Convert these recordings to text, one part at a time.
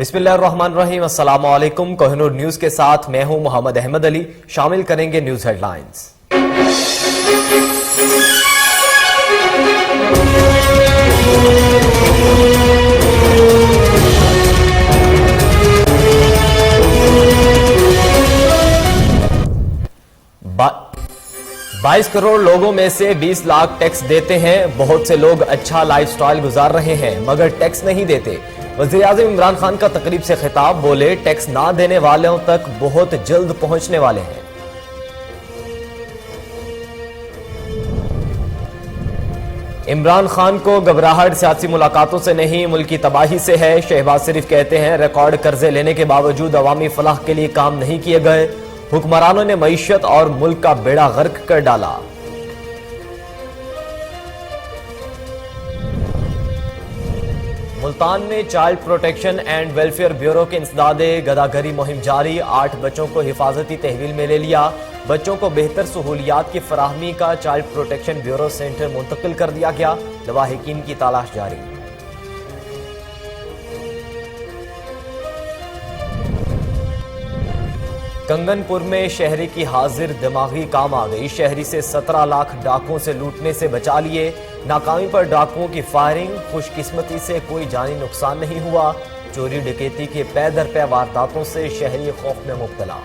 बिस्मिल्लाहिर्रहमानिर्रहीम। अस्सलाम वालेकुम। कोहिनूर न्यूज के साथ मैं हूं मोहम्मद अहमद अली। शामिल करेंगे न्यूज हेडलाइंस। बा 22 करोड़ लोगों में से 20 लाख टैक्स देते हैं। बहुत से लोग अच्छा लाइफस्टाइल गुजार रहे हैं मगर टैक्स नहीं देते। वज़ीर-ए-आज़म इमरान खान का तकरीब से खिताब, बोले टैक्स ना देने वालों तक बहुत जल्द पहुंचने वाले हैं। इमरान खान को घबराहट सियासी मुलाकातों से नहीं, मुल्क की तबाही से है। शहबाज शरीफ कहते हैं रिकॉर्ड कर्जे लेने के बावजूद अवामी फलाह के लिए काम नहीं किए गए। हुक्मरानों ने मईशत और मुल्क का बेड़ा गर्क कर डाला। मुल्तान में child protection and welfare bureau के इंसदादे गदागरी मुहिम जारी। 8 बच्चों को हिफाजती तहवील में ले लिया। बच्चों को बेहतर सहूलियात की फराहमी का चाइल्ड प्रोटेक्शन ब्यूरो सेंटर मुंतकिल कर दिया गया। लवाहिकीन की तलाश जारी। कंगनपुर में शहरी की हाजिर दिमागी काम आ गई। शहरी से 17 लाख डाकुओं से लूटने से बचा लिए। नाकामी पर डाकुओं की फायरिंग। खुशकिस्मती से कोई जानी नुकसान नहीं हुआ। चोरी डकैती के पै दर पै वारदातों से शहरी खौफ में मुब्तला।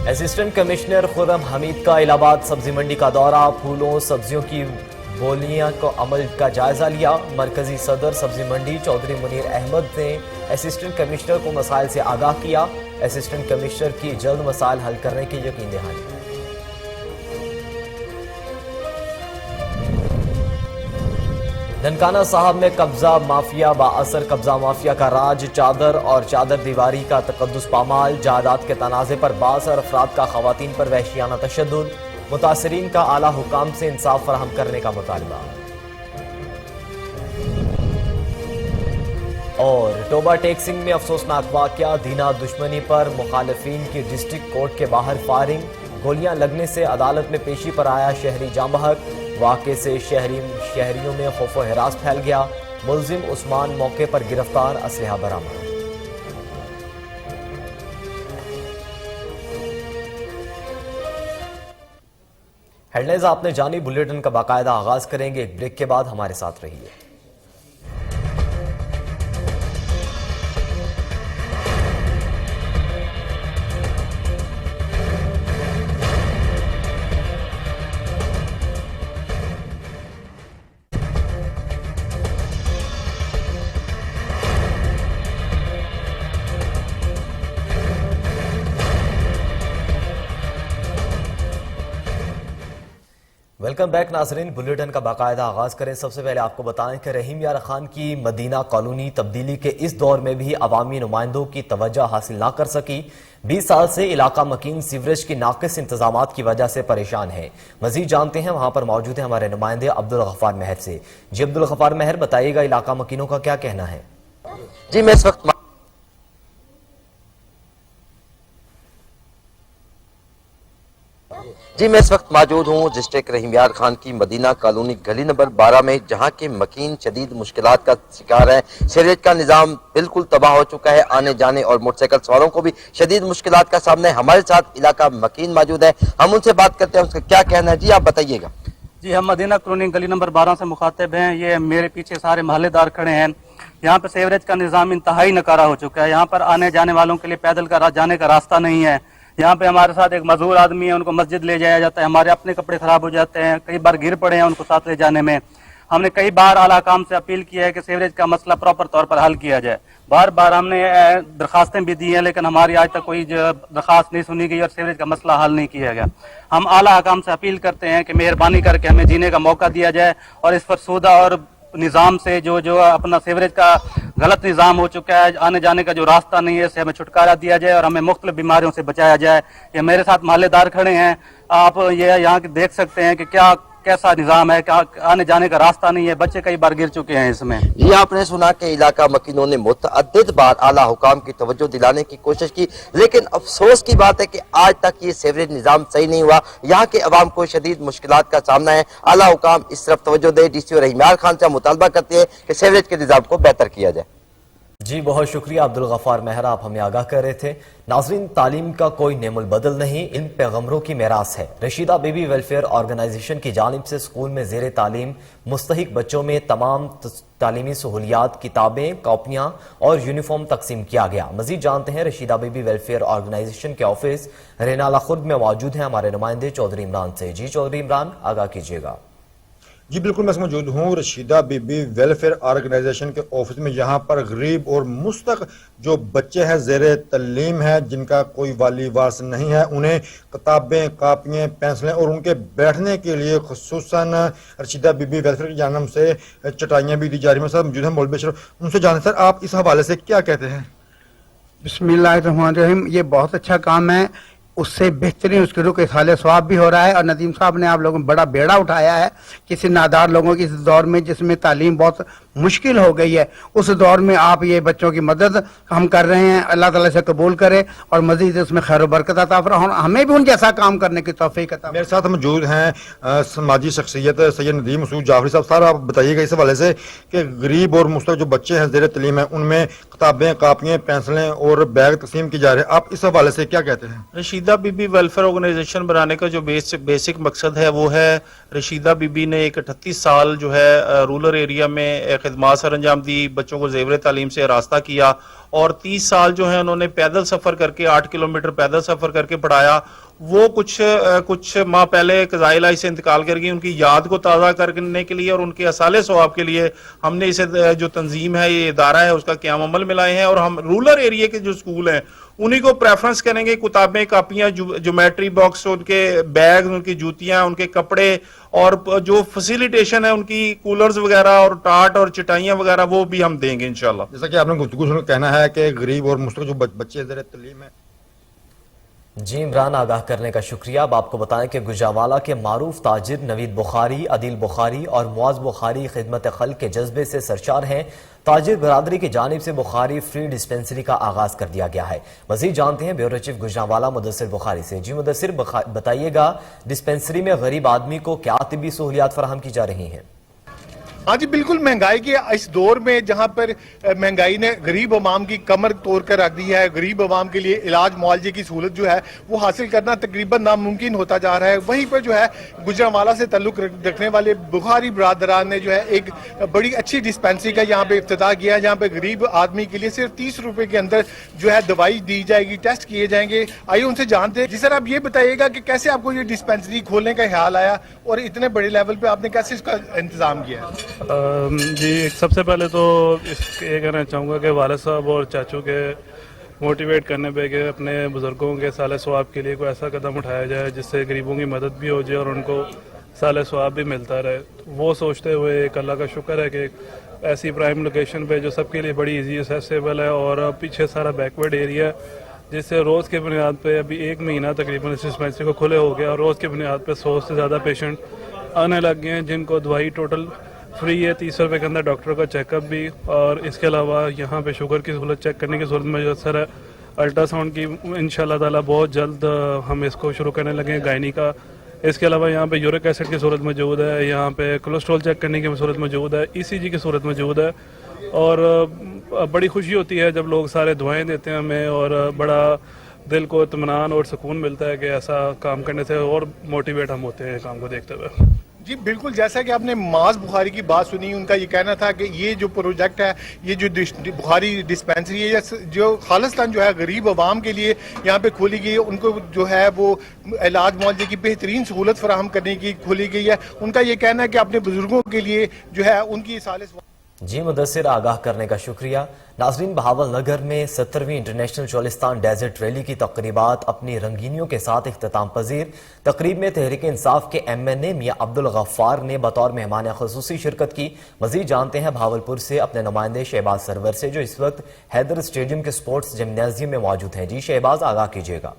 असिस्टेंट कमिश्नर खुर्रम हमीद का इलाहाबाद सब्जी मंडी का दौरा। फूलों सब्जियों की बोलियां को अमल का जायजा लिया। मरकजी सदर सब्जी मंडी चौधरी मुनीर अहमद ने असिस्टेंट कमिश्नर को मसाइल से आगाह किया। असिस्टेंट कमिश्नर की जल्द मसाइल हल करने की यकीन दहानी। ननकाना साहब में कब्जा माफिया बाअसर कब्जा माफिया का राज। चादर और चादर दीवारी का तकद्दुस पामाल। जायदाद के तनाज़े पर बाअसर अफराद का खवातीन पर वहशियाना तशद्दुद। मुतासरीन का आला हुकाम से इंसाफ फराहम करने का मुतालबा। और टोबा टेक्सिंग में अफसोसनाक वाकया। दीना दुश्मनी पर मुखालिफिन की डिस्ट्रिक्ट कोर्ट के बाहर फायरिंग। गोलियां लगने से अदालत में पेशी पर आया शहरी जाँ बहक। वाक़े से शहरियों में खौफो हिरास फैल गया। मुलजिम उस्मान मौके पर गिरफ्तार, असलहा बरामद। हेडलाइंस आपने जानी। बुलेटिन का बाकायदा आगाज करेंगे एक ब्रेक के बाद। हमारे साथ रहिए। वेलकम बैक नाजरीन। बुलेटिन का बाकायदा आगाज करें। सबसे पहले आपको बताएं कि रहीम यार खान की मदीना कॉलोनी तब्दीली के इस दौर में भी अवामी नुमाइंदों की तवज्जो हासिल ना कर सकी। 20 साल से इलाका मकीन सीवरेज की नाकिस इंतजामात की वजह से परेशान है। मजीद जानते हैं, वहां पर मौजूद है हमारे नुमाइंदे अब्दुल गफ्फार महर से। जी अब्दुल गफ्फार महर, बताइएगा इलाका मकीनों का क्या कहना है? जी मैं इस वक्त मौजूद हूँ डिस्ट्रिक्ट रहीम यार खान की मदीना कॉलोनी गली नंबर 12 में, जहाँ के मकीन शदीद मुश्किलात का शिकार है। सीवरेज का निज़ाम बिल्कुल तबाह हो चुका है। आने जाने और मोटरसाइकिल सवारों को भी शदीद मुश्किलात का सामना है। हमारे साथ इलाका मकीन मौजूद है, हम उनसे बात करते हैं, उसका क्या कहना है। जी आप बताइएगा। जी हम मदीना कॉलोनी गली नंबर 12 से मुखातिब हैं। ये मेरे पीछे सारे महल्लेदार खड़े हैं। यहाँ पे सीवरेज का निज़ाम इंतहाई नकारा हो चुका है। यहाँ पर आने जाने वालों के लिए पैदल का जाने का रास्ता नहीं है। यहाँ पे हमारे साथ एक मजदूर आदमी है, उनको मस्जिद ले जाया जाता है। हमारे अपने कपड़े खराब हो जाते हैं, कई बार गिर पड़े हैं उनको साथ ले जाने में। हमने कई बार आला काम से अपील किया है कि सीवरेज का मसला प्रॉपर तौर पर हल किया जाए। बार बार हमने दरखास्तें भी दी हैं, लेकिन हमारी आज तक कोई दरखास्त नहीं सुनी गई और सीवरेज का मसला हल नहीं किया गया। हम आला हकाम से अपील करते हैं कि मेहरबानी करके हमें जीने का मौका दिया जाए और इस पर सूदा और निज़ाम से जो अपना सीवरेज का गलत निज़ाम हो चुका है, आने जाने का जो रास्ता नहीं है, इससे हमें छुटकारा दिया जाए और हमें मुख्तलिफ बीमारियों से बचाया जाए। ये मेरे साथ महल्लेदार खड़े हैं, आप ये यहाँ देख सकते हैं कि क्या कैसा निज़ाम है, क्या आने जाने का रास्ता नहीं है, बच्चे कई बार गिर चुके हैं इसमें। ये आपने सुना कि इलाका मकीनों ने मुतअद्दिद बार आला हुकाम की तवज्जो दिलाने की कोशिश की, लेकिन अफसोस की बात है कि आज तक ये सीवरेज निज़ाम सही नहीं हुआ। यहाँ के अवाम को शदीद मुश्किलात का सामना है। आला हुकाम इस तरफ तवज्जो दे। डीसीओ रहीम यार खान से मुतालबा करते हैं कि सीवरेज के निज़ाम को बेहतर किया जाए। जी बहुत शुक्रिया अब्दुल गफ्फार मेहरा, आप हमें आगाह कर रहे थे। नाज़रीन, तालीम का कोई नेमुल बदल नहीं, इन पैगम्बरों की मेरास है। रशीदा बेबी वेलफेयर ऑर्गेनाइजेशन की जानिब से स्कूल में ज़ेर तालीम मुस्तहिक बच्चों में तमाम तालीमी सहूलियात, किताबें, कॉपियाँ और यूनिफॉर्म तकसीम किया गया। मजीद जानते हैं रशीदा बेबी वेलफेयर ऑर्गेनाइजेशन के ऑफिस रेनाला खुर्द में मौजूद हैं हमारे नुमाइंदे चौधरी इमरान से। जी चौधरी इमरान, आगाह कीजिएगा। जी बिल्कुल, मैं मौजूद हूँ रशीदा बीबी वेलफेयर ऑर्गेनाइजेशन के ऑफिस में। यहाँ पर गरीब और मुस्तक जो बच्चे हैं ज़ेरे तलीम हैं, जिनका कोई वाली वारस नहीं है, उन्हें किताबें, कापियाँ, पेंसिलें और उनके बैठने के लिए खुसूसन रशीदा बीबी वेलफेयर की जानिब से चटाइयाँ भी दी जा रही हैं। सर मौजूद हैं मौलवी अशरफ, उनसे जाने सर आप इस हवाले से क्या कहते हैं? बिस्मिल्लाहिर्रहमानिर्रहीम, ये बहुत अच्छा काम है, उससे बेहतरीन उसके रुख साले सवाब भी हो रहा है। और नदीम साहब ने आप लोगों को बड़ा बेड़ा उठाया है किसी नादार लोगों की इस दौर में जिसमें तालीम बहुत मुश्किल हो गई है, उस दौर में आप ये बच्चों की मदद हम कर रहे हैं। अल्लाह ताला से कबूल करे और मजीद उसमें खैर बरकत अता फरमाए, हमें भी उन जैसा काम करने की तौफीक अता। मेरे साथ मौजूद हैं समाजी शख्सियत सैयद नदीम मसूद जाफरी साहब। सर आप बताइएगा इस हवाले से कि गरीब और मुस्तक जो बच्चे हैं ज़ेरे तलीम हैं, उनमें किताबें, कापियाँ, पेंसिलें और बैग तकसीम की जा रहे हैं, आप इस हवाले से क्या कहते हैं? रशीदा बीबी वेलफेयर ऑर्गेनाइजेशन बनाने का जो बेसिक मकसद है वो है, रशीदा बीबी ने एक 38 साल जो है रूरल एरिया में खिदमात सर अंजाम दी, बच्चों को ज़ेवर तालीम से रास्ता किया और 30 साल जो है उन्होंने पैदल सफ़र करके 8 किलोमीटर पैदल सफ़र करके पढ़ाया। वो कुछ माह पहले क़ज़ाए इलाही से इंतकाल कर गई। उनकी याद को ताज़ा करने के लिए और उनके असाले सवाब के लिए हमने इसे जो तंजीम है, ये इदारा है, उसका क़याम अमल में लाए हैं। और हम रूरल एरिया के जो स्कूल हैं उन्हीं को प्रेफरेंस करेंगे। किताबें, कापियाँ, ज्योमेट्री बॉक्स, उनके बैग, उनकी जूतियाँ, उनके कपड़े और जो फैसिलिटेशन है उनकी कूलर्स वगैरह और टाट और चटाइयाँ वगैरह वो भी हम देंगे इंशाल्लाह। जैसा कि आपने गुफ्तगू सुन कहना है कि गरीब और मुस्तक जो बच्चे ज़ेरे तलीम है। जी इमरान, आगाह करने का शुक्रिया। अब आपको बताएं कि गुजरावाला के मारूफ ताजिर नवीद बुखारी, अदिल बुखारी और मुआज बुखारी खिदमत खल्क के जज्बे से सरशार हैं। ताजिर बरादरी की जानिब से बुखारी फ्री डिस्पेंसरी का आगाज कर दिया गया है। मजीद जानते हैं ब्यूरो चीफ गुजरावाला मुदस्सिर बुखारी से। जी मुदस्सिर, बताइएगा डिस्पेंसरी में गरीब आदमी को क्या तिब्बी सहूलियात फराहम की जा रही हैं? हाँ जी बिल्कुल, महंगाई के इस दौर में जहाँ पर महंगाई ने गरीब अवाम की कमर तोड़ कर रख दी है, गरीब अवाम के लिए इलाज मुआवजे की सहूलत जो है वो हासिल करना तकरीबन नामुमकिन होता जा रहा है। वहीं पर जो है गुजरांवाला से ताल्लुक रखने वाले बुखारी बरादरान ने जो है एक बड़ी अच्छी डिस्पेंसरी का यहाँ पे इफ्तिताह किया है, जहाँ पे गरीब आदमी के लिए सिर्फ 30 रुपए के अंदर जो है दवाई दी जाएगी, टेस्ट किए जाएंगे। आइए उनसे जानते हैं। जी सर, आप ये बताइएगा कि कैसे आपको ये डिस्पेंसरी खोलने का ख्याल आया और इतने बड़े लेवल पे आपने कैसे इसका इंतजाम किया है? जी सबसे पहले तो ये कहना चाहूँगा कि वालिद साहब और चाचू के मोटिवेट करने पे कि अपने बुज़ुर्गों के साले सवाब के लिए कोई ऐसा कदम उठाया जाए जिससे गरीबों की मदद भी हो जाए और उनको साले सवाब भी मिलता रहे। वो सोचते हुए एक अल्लाह का शुक्र है कि ऐसी प्राइम लोकेशन पे जो सबके लिए बड़ी ईजी एक्सेसिबल है और पीछे सारा बैकवर्ड एरिया है, जिससे रोज़ के बुनियाद पे अभी 1 महीना तकरीबन इस डिस्पेंसरी को खुले हो गया और रोज़ के बुनियाद पे 100 से ज़्यादा पेशेंट आने लग गए हैं, जिनको दवाई टोटल फ्री है, 30 रुपये के अंदर डॉक्टर का चेकअप भी। और इसके अलावा यहाँ पे शुगर की सहूलत चेक करने की सहूलत मैसर है। अल्ट्रासाउंड की इंशाल्लाह ताला बहुत जल्द हम इसको शुरू करने लगे हैं, गायनी का। इसके अलावा यहाँ पे यूरिक एसिड की सहूलत मौजूद है, यहाँ पे कोलेस्ट्रॉल चेक करने की सहूलत मौजूद है, ECG की सहूलत मौजूद है। और बड़ी खुशी होती है जब लोग सारे दुआएँ देते हैं हमें और बड़ा दिल को इत्मीनान और सुकून मिलता है कि ऐसा काम करने से और मोटिवेट हम होते हैं काम को देखते हुए। जी बिल्कुल, जैसा कि आपने माज बुखारी की बात सुनी, उनका ये कहना था कि ये जो प्रोजेक्ट है, ये जो बुखारी डिस्पेंसरी है, जो खालिस्तान जो है गरीब आवाम के लिए यहाँ पे खोली गई है, उनको जो है वो इलाज मुआवजे की बेहतरीन सहूलत फराहम करने की खोली गई है। उनका ये कहना है कि अपने बुजुर्गों के लिए जो है उनकी साले। जी मुदस्सिर, आगाह करने का शुक्रिया। नाज़रीन, बहावल नगर में 70वीं इंटरनेशनल चोलिस्तान डेजर्ट रैली की तकरीबात अपनी रंगीनियों के साथ इख्तिताम पजीर। तकरीब में तहरीक इंसाफ के MNA मियाँ अब्दुल गफ्फार ने बतौर मेहमान खुसूसी शिरकत की। मजीद जानते हैं भावलपुर से अपने नुमाइंदे शहबाज सरवर से, जो इस वक्त हैदर स्टेडियम के स्पोर्ट्स जिम्नाजियम में मौजूद हैं। जी शहबाज, आगाह कीजिएगा।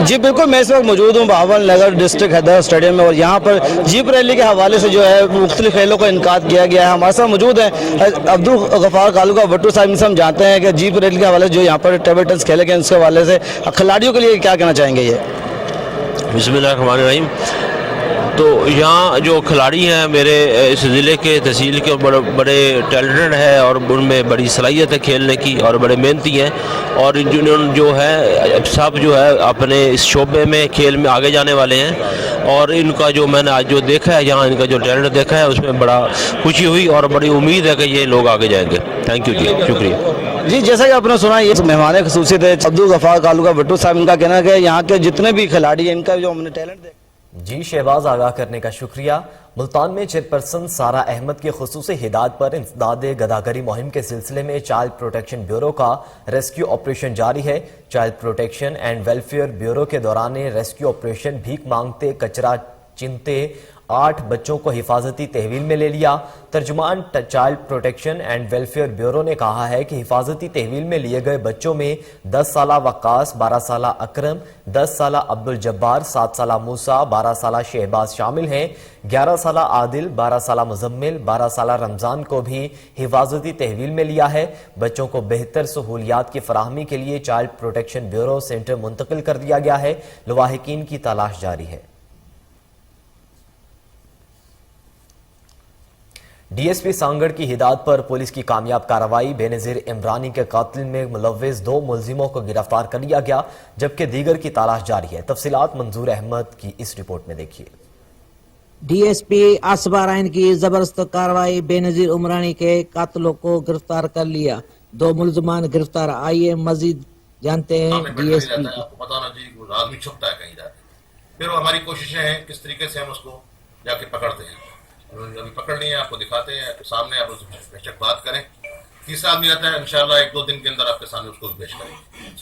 जी बिल्कुल, मैं इस वक्त मौजूद हूँ बहावल नगर डिस्ट्रिक्ट हैदर स्टेडियम में, और यहाँ पर जीप रैली के हवाले से जो है मुख्तलिफ खेलों का इनकाद किया गया है। हमारे साथ मौजूद हैं अब्दुल गफ्फार कालू का भट्टू साहब, इनसे हम जानते हैं कि जीप रैली के हवाले से जो यहाँ पर टेबल टेनिस खेले गए उसके हवाले से खिलाड़ियों के लिए क्या कहना चाहेंगे ये? बिस्मिल्लाहिर्रहमानिर्रहीम। तो यहाँ जो खिलाड़ी हैं मेरे इस ज़िले के तहसील के बड़े टैलेंटेड है और उनमें बड़ी सलाहियत है खेलने की और बड़े मेहनती हैं, और जिन्होंने जो है सब जो है अपने इस शोबे में खेल में आगे जाने वाले हैं, और इनका जो मैंने आज जो देखा है यहाँ इनका जो टैलेंट देखा है उसमें बड़ा खुशी हुई और बड़ी उम्मीद है कि ये लोग आगे जाएंगे। थैंक यू जी, शुक्रिया जी। जैसा कि आपने सुना, ये मेहमान खसूसियत है अब्दुल गफ्फार कालू का भट्टू साहब, इनका कहना है कि यहाँ के जितने भी खिलाड़ी हैं इनका जो हमने टैलेंट देखा। जी शहबाज, आगाह करने का शुक्रिया। मुल्तान में चेयरपर्सन सारा अहमद के खुसूसी हिदायत पर इंसदादे गदागरी मुहिम के सिलसिले में चाइल्ड प्रोटेक्शन ब्यूरो का रेस्क्यू ऑपरेशन जारी है। Child protection and welfare bureau के दौरान रेस्क्यू ऑपरेशन भीख मांगते, कचरा चिनते 8 बच्चों को हिफाजती तहवील में ले लिया। तर्जुमान child protection and welfare bureau ने कहा है कि हिफाजती तहवील में लिए गए बच्चों में 10 साला वक्कास, 12 साला अकरम, 10 साला अब्दुल जब्बार, 7 साला मूसा, 12 साला शहबाज शामिल हैं। 11 साला आदिल, 12 साला मुजम्मिल, 12 साला रमजान को भी हिफाजती तहवील में लिया है। बच्चों को बेहतर सहूलियात की फराहमी के लिए चाइल्ड प्रोटेक्शन ब्यूरो सेंटर मुंतकिल कर दिया गया है। लवाहिकीन की तलाश जारी है। डीएसपी सांगड़ की हिदायत पर पुलिस की कामयाब कार्रवाई, बेनजीर इमरानी के कातिल में मुलव्विस 2 मुलजिमों को गिरफ्तार कर लिया गया, जबकि दीगर की तलाश जारी है। तफसीलात मंजूर अहमद की इस रिपोर्ट में देखिए। डीएसपी आसबाराइन की जबरदस्त कार्रवाई, बेनजीर उमरानी के कातिलों को गिरफ्तार कर लिया, 2 मुलजमान गिरफ्तार। आइए मजीद जानते हैं डीएसपी की। आपको पता ना जी, वो आदमी छुपता है कहीं जाके, फिर वो हमारी कोशिशें हैं किस तरीके से हम उसको जाके पकड़ते हैं। अभी पकड़ लिए, आपको दिखाते हैं सामने, आप उससे बेशक बात करें। तीसरा आदमी रहता है, इंशाल्लाह 1-2 दिन के अंदर आपके सामने उसको पेश करेंगे।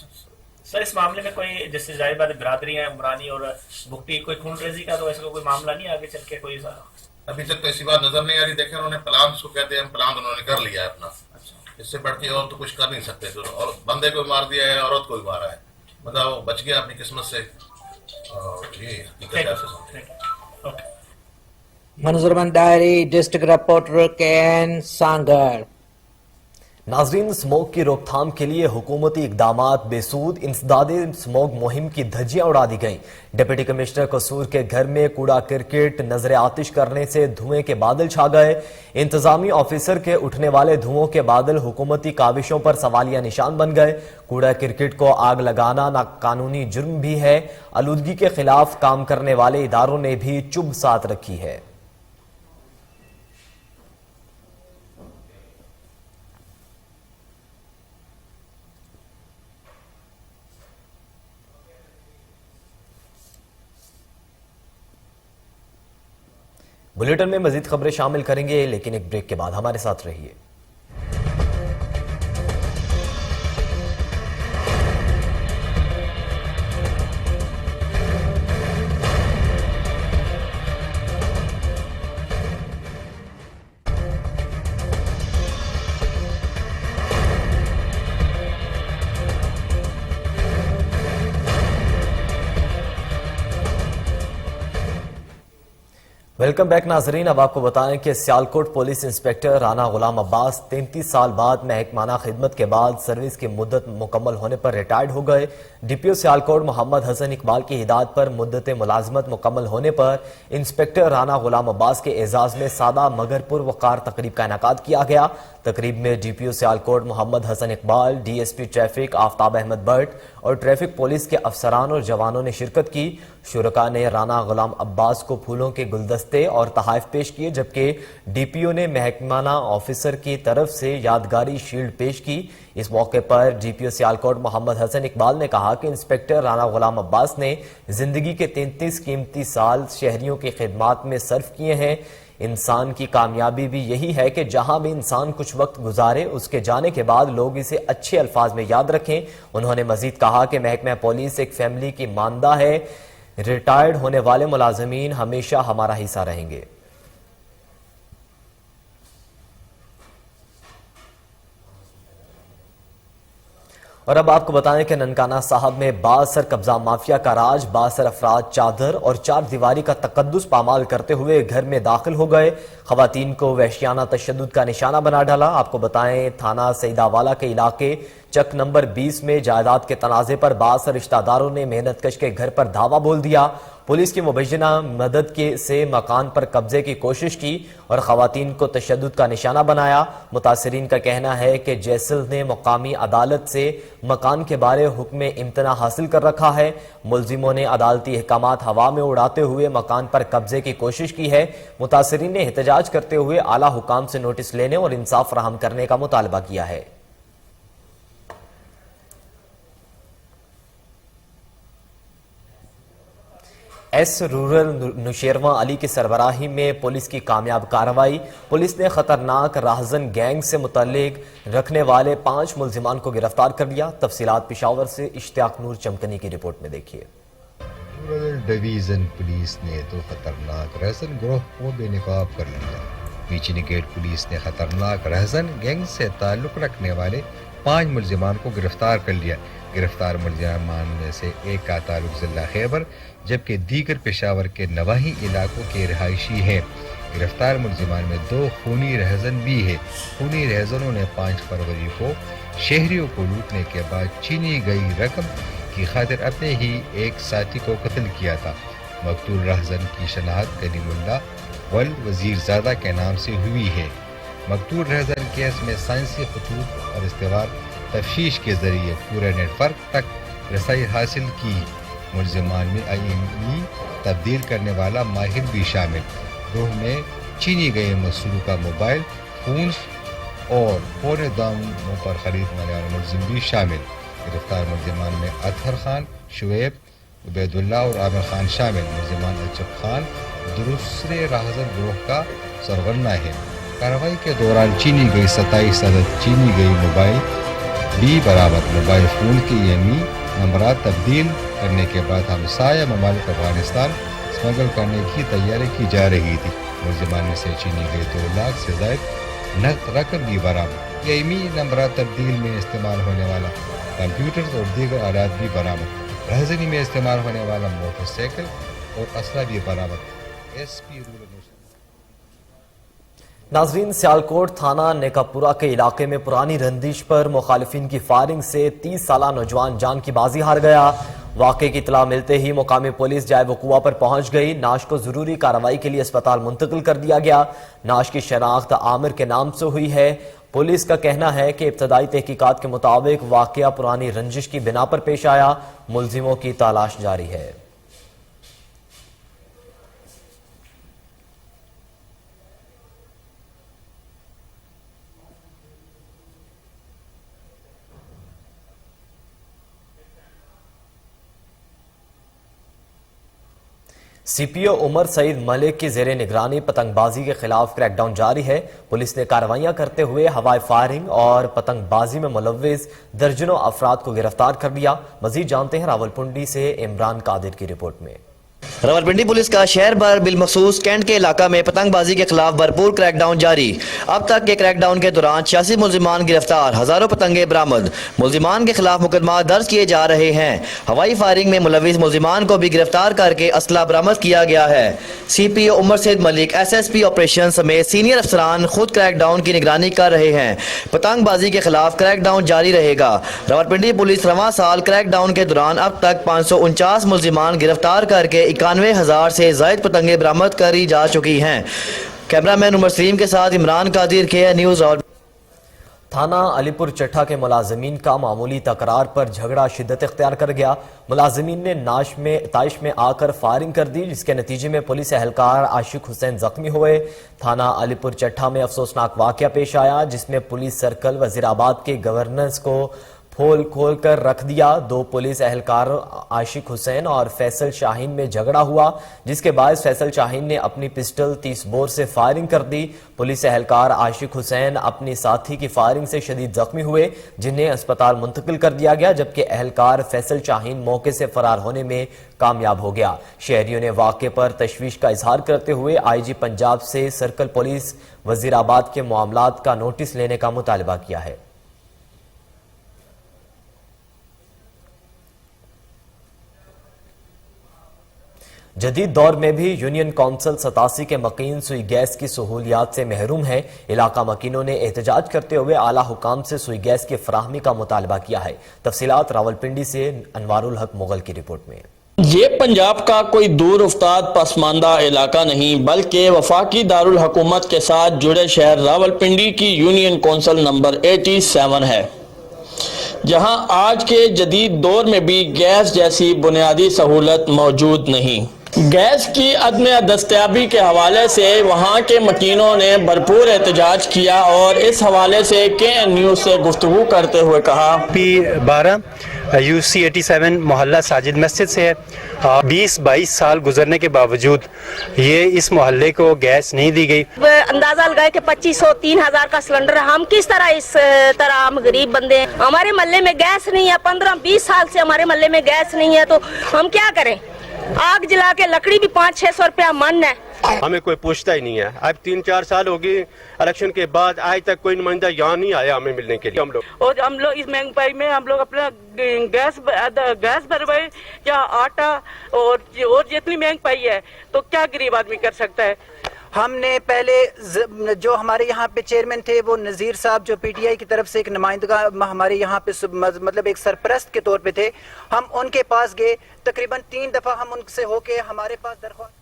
सर, इस मामले में कोई, जिससे जाहिर बात बिरादरी है उमरानी और भुगटी, कोई खून रेजी का तो ऐसा कोई मामला नहीं आगे चल के कोई अभी तक तो ऐसी बात नजर नहीं आ रही। देखें, उन्होंने प्लान उसको कहते हैं, प्लान उन्होंने कर लिया है अपना। इससे बढ़ के और तो कुछ कर नहीं सकते। तो और बंदे को मार दिया है, औरत को भी मारा है, मतलब वो बच गया अपनी किस्मत से। और ये हकीकत है। मंजूरबंद diary, district reporter KN Sangar. नाजरीन, स्मोक की रोकथाम के लिए हुकूमती इकदामात बेसूद, इंसदादे स्मोक मुहिम की धज्जियां उड़ा दी गईं। डिप्टी कमिश्नर कसूर के घर में कूड़ा क्रिकेट नजर आतिश करने से धुएं के बादल छा गए। इंतजामी ऑफिसर के उठने वाले धुओं के बादल हुकूमती काविशों पर सवालिया निशान बन गए। कूड़ा क्रिकेट को आग लगाना नाकानूनी जुर्म भी है। आलूदगी के खिलाफ काम करने वाले इदारों ने भी चुभ साथ रखी है। बुलेटिन में मजीद खबरें शामिल करेंगे, लेकिन एक ब्रेक के बाद हमारे साथ रहिए। वेलकम बैक नाजरीन। अब आपको बताएं कि सियालकोट पुलिस इंस्पेक्टर राना गुलाम अब्बास 33 साल बाद महकमाना खिदमत के बाद सर्विस की मुद्दत मुकम्मल होने पर रिटायर्ड हो गए। डीपीओ सियालकोट मोहम्मद हसन इकबाल की हिदायत पर मुद्दत मुलाजमत मुकम्मल होने पर इंस्पेक्टर राना गुलाम अब्बास के एजाज में सादा मगर पुरवकार तकरीब का इनेकाद किया गया। तकरीब में DPO Sialkot Mohammad Hasan Iqbal, DSP traffic Aftab Ahmed Bhatt और ट्रैफिक पुलिस के अफसरान और जवानों ने शिरकत की। शुरका ने राना गुलाम अब्बास को फूलों के गुलदस्ते और तहाइफ पेश किए, जबकि डीपीओ ने महकमाना ऑफिसर की तरफ से यादगारी शील्ड पेश की। इस मौके पर डीपीओ सियालकोट मोहम्मद हसन इकबाल ने कहा कि इंस्पेक्टर राना गुलाम अब्बास ने जिंदगी के 33 कीमती साल शहरियों की खिदमत में सर्फ किए हैं। इंसान की कामयाबी भी यही है कि जहां भी इंसान कुछ वक्त गुजारे, उसके जाने के बाद लोग इसे अच्छे अल्फाज में याद रखें। उन्होंने मजीद कहा कि महकमा पुलिस एक फैमिली की मानदा है। रिटायर्ड होने वाले मुलाजमीन हमेशा हमारा हिस्सा रहेंगे। اور اب آپ کو بتائیں کہ ننکانہ صاحب میں بااثر قبضہ مافیا کا راج، بااثر افراد چادر اور چار دیواری کا تقدس پامال کرتے ہوئے گھر میں داخل ہو گئے، خواتین کو وحشیانہ تشدد کا نشانہ بنا ڈالا۔ آپ کو بتائیں تھانہ سیداوالا کے علاقے چک نمبر 20 میں جائیداد کے تنازع پر بااثر رشتہ داروں نے محنت کش کے گھر پر دھاوا بول دیا، پولیس کی مبینہ مدد سے مکان پر قبضے کی کوشش کی اور خواتین کو تشدد کا نشانہ بنایا۔ متاثرین کا کہنا ہے کہ جیسل نے مقامی عدالت سے مکان کے بارے حکم امتناع حاصل کر رکھا ہے۔ ملزموں نے عدالتی احکامات ہوا میں اڑاتے ہوئے مکان پر قبضے کی کوشش کی ہے۔ متاثرین نے احتجاج کرتے ہوئے اعلیٰ حکام سے نوٹس لینے اور انصاف فراہم کرنے کا مطالبہ کیا ہے۔ ایس رورل نوشیروان علی کی سربراہی میں پولیس کی کامیاب کارروائی، پولیس نے خطرناک راہزن گینگ سے متعلق رکھنے والے 5 ملزمان کو گرفتار کر لیا۔ تفصیلات پشاور سے اشتیاق نور چمکنی کی رپورٹ میں دیکھیے۔ رورل ڈویژن پولیس نے تو خطرناک رہزن گروہ کو بے نقاب کر لیا۔ میچنی گیٹ پولیس نے خطرناک رہزن گینگ سے تعلق رکھنے والے 5 ملزمان کو گرفتار کر لیا۔ گرفتار ملزمان میں سے ایک کا تعلق ضلع خیبر جبکہ دیگر پشاور کے نواحی علاقوں کے رہائشی ہیں۔ گرفتار ملزمان میں 2 خونی رہزن بھی ہیں۔ خونی رہزنوں نے 5 فروری کو شہریوں کو لوٹنے کے بعد چینی گئی رقم کی خاطر اپنے ہی ایک ساتھی کو قتل کیا تھا۔ مقتول رہزن کی شناخت کلیم اللہ وزیر زادہ کے نام سے ہوئی ہے۔ مقتول رہزن کیس میں سائنسی خطوط اور استوار تفتیش کے ذریعے پورے نیٹ ورک تک رسائی حاصل کی۔ ملزمان میں IMEI تبدیل کرنے والا ماہر بھی شامل۔ گروہ میں چینی گئے مسروقہ موبائل فون اور پونے داموں پر خریدنے والے ملزم بھی شامل۔ گرفتار ملزمان میں اطہر خان، شعیب، عبید اللہ اور عامر خان شامل۔ ملزمان الچب خان دوسرے راہزن گروہ کا سرغنہ ہے۔ کارروائی کے دوران چینی گئی 27 عدد چینی گئی موبائل بھی برآمد۔ موبائل فون کے IMEI نمبرات تبدیل کرنے کے بعد ہمسایہ ممالک افغانستان اسمگل کرنے کی تیاری کی جا رہی تھی۔ ملزمان میں سے چینی گئی 2 لاکھ سے زائد نقد رقم بھی برآمد۔ IMEI نمبرات تبدیل میں استعمال ہونے والا کمپیوٹر اور دیگر آلات بھی برآمد۔ رہزنی میں استعمال ہونے والا موٹر سائیکل اور اسلحہ بھی برآمد۔ SP رورل ناظرین، سیالکوٹ تھانہ نیکاپورہ کے علاقے میں پرانی رنجش پر مخالفین کی فائرنگ سے 30 سالہ نوجوان جان کی بازی ہار گیا۔ واقعے کی اطلاع ملتے ہی مقامی پولیس جائے وقوع پر پہنچ گئی۔ نعش کو ضروری کارروائی کے لیے اسپتال منتقل کر دیا گیا۔ نعش کی شناخت عامر کے نام سے ہوئی ہے۔ پولیس کا کہنا ہے کہ ابتدائی تحقیقات کے مطابق واقعہ پرانی رنجش کی بنا پر پیش آیا۔ ملزموں کی تلاش جاری ہے۔ CPO عمر سعید ملک کی زیر نگرانی پتنگ بازی کے خلاف کریک ڈاؤن جاری ہے۔ پولیس نے کارروائیاں کرتے ہوئے ہوائی فائرنگ اور پتنگ بازی میں ملوث درجنوں افراد کو گرفتار کر لیا۔ مزید جانتے ہیں راولپنڈی سے عمران قادر کی رپورٹ میں۔ راولپنڈی پولیس کا شہر بھر بالمخصوص کینٹ کے علاقہ میں پتنگ بازی کے خلاف بھرپور کریک ڈاؤن جاری۔ اب تک کے کریک ڈاؤن کے دوران 86 ملزمان گرفتار، ہزاروں پتنگیں برآمد۔ ملزمان کے خلاف مقدمات درج کیے جا رہے ہیں۔ ہوائی فائرنگ میں ملوث ملزمان کو بھی گرفتار کر کے اسلحہ برآمد کیا گیا ہے۔ CPO عمر سعید ملک، SSP آپریشن سمیت سینئر افسران خود کریک ڈاؤن کی نگرانی کر رہے ہیں۔ پتنگ بازی کے خلاف کریک ڈاؤن جاری رہے گا۔ راولپنڈی پولیس رواں سال کریک ڈاؤن کے دوران اب تک 549 ملزمان گرفتار کر کے 91,000 سے زائد پتنگیں برآمد کری جا چکی ہیں۔ کیمرہ مین عمر سلیم کے ساتھ عمران قادر، KN نیوز۔ تھانہ علی پور چٹھا کے ملازمین کا معمولی تکرار پر جھگڑا شدت اختیار کر گیا۔ ملازمین نے طائش میں آ کر فائرنگ کر دی، جس کے نتیجے میں پولیس اہلکار عاشق حسین زخمی ہوئے۔ تھانہ علی پور چٹھا میں افسوسناک واقعہ پیش آیا، جس میں پولیس سرکل وزیر آباد کے گورننس کو کھول کر رکھ دیا۔ 2 پولیس اہلکار عاشق حسین اور فیصل شاہین میں جھگڑا ہوا، جس کے باعث فیصل شاہین نے اپنی پسٹل 30 بور سے فائرنگ کر دی۔ پولیس اہلکار عاشق حسین اپنی ساتھی کی فائرنگ سے شدید زخمی ہوئے، جنہیں اسپتال منتقل کر دیا گیا، جبکہ اہلکار فیصل شاہین موقع سے فرار ہونے میں کامیاب ہو گیا۔ شہریوں نے واقعے پر تشویش کا اظہار کرتے ہوئے IG پنجاب سے سرکل پولیس وزیر آباد کے معاملات کا نوٹس لینے کا مطالبہ کیا ہے۔ जदीद दौर में भी यूनियन काउंसिल 87 के मकीन सुई गैस की सहूलियात से महरूम है। इलाका मकीनों ने एहतजाज करते हुए आला हुकाम से सुई गैस की फराहमी का मुतालबा किया है। तफसीलात रावलपिंडी से अनवारुल हक मुगल की रिपोर्ट में। ये पंजाब का कोई दूर उफ्ताद पसमानदा इलाका नहीं बल्कि वफाकी दारुल हुकूमत के साथ जुड़े शहर रावलपिंडी की यूनियन काउंसिल नंबर 87 है, जहां आज के जदीद दौर में भी गैस जैसी बुनियादी सहूलत मौजूद नहीं। गैस की अदम दस्तयाबी के हवाले से वहाँ के मकीनों ने भरपूर एहतजाज किया और इस हवाले से KN न्यूज़ से गुफ्तगू करते हुए कहा। P12 UC 87 मोहल्ला साजिद मस्जिद से है। 20-22 साल गुजरने के बावजूद ये इस मोहल्ले को गैस नहीं दी गई। अंदाजा लगाए कि 2500-3000 का सिलेंडर, हम किस तरह इस तरह, हम गरीब बंदे हैं, हमारे मोहल्ले में गैस नहीं है। 15-20 साल से हमारे मोहल्ले में गैस नहीं है, तो हम क्या करें? आग जला के लकड़ी भी 500-600 रुपया मन है। हमें कोई पूछता ही नहीं है। अब 3-4 साल हो गए इलेक्शन के बाद, आज तक कोई नुमाइंदा यहाँ नहीं आया हमें मिलने के लिए। हम लोग इस महंगाई में हम लोग अपना गैस भरवाए या आटा और जितनी महंगाई है तो क्या गरीब आदमी कर सकता है। हमने पहले जो हमारे यहाँ पे चेयरमैन थे वो नज़ीर साहब, जो PTI की तरफ से एक नुमाइंदा हमारे यहाँ पे मतलब एक सरपरस्त के तौर पे थे, हम उनके पास गए। तकरीबन 3 दफ़ा हम उनसे होके हमारे पास दरख्वास्त।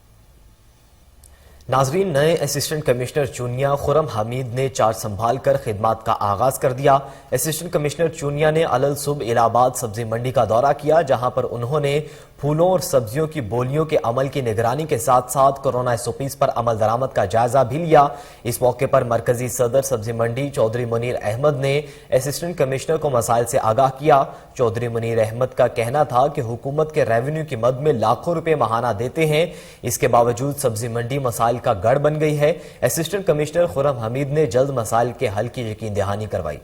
नाजरीन, नए असिस्टेंट कमिश्नर चूनिया खुरम हमीद ने चार्ज संभाल कर खिदमात का आगाज कर दिया। असिस्टेंट कमिश्नर चूनिया ने अलल सुबह इलाहाबाद सब्जी मंडी का दौरा किया, जहां पर उन्होंने फूलों और सब्जियों की बोलियों के अमल की निगरानी के साथ साथ कोरोना SOPs पर अमल दरामद का जायजा भी लिया। इस मौके पर मरकजी सदर सब्जी मंडी चौधरी मुनीर अहमद ने असिस्टेंट कमिश्नर को मसाइल से आगाह किया। चौधरी मुनीर अहमद का कहना था कि हुकूमत के रेवेन्यू की मद में लाखों रुपए माहाना देते हैं, इसके बावजूद सब्जी मंडी मसाइल का गढ़ बन गई है। असिस्टेंट कमिश्नर खुरम हमीद ने जल्द मसाइल के हल की यकीन दहानी करवाई।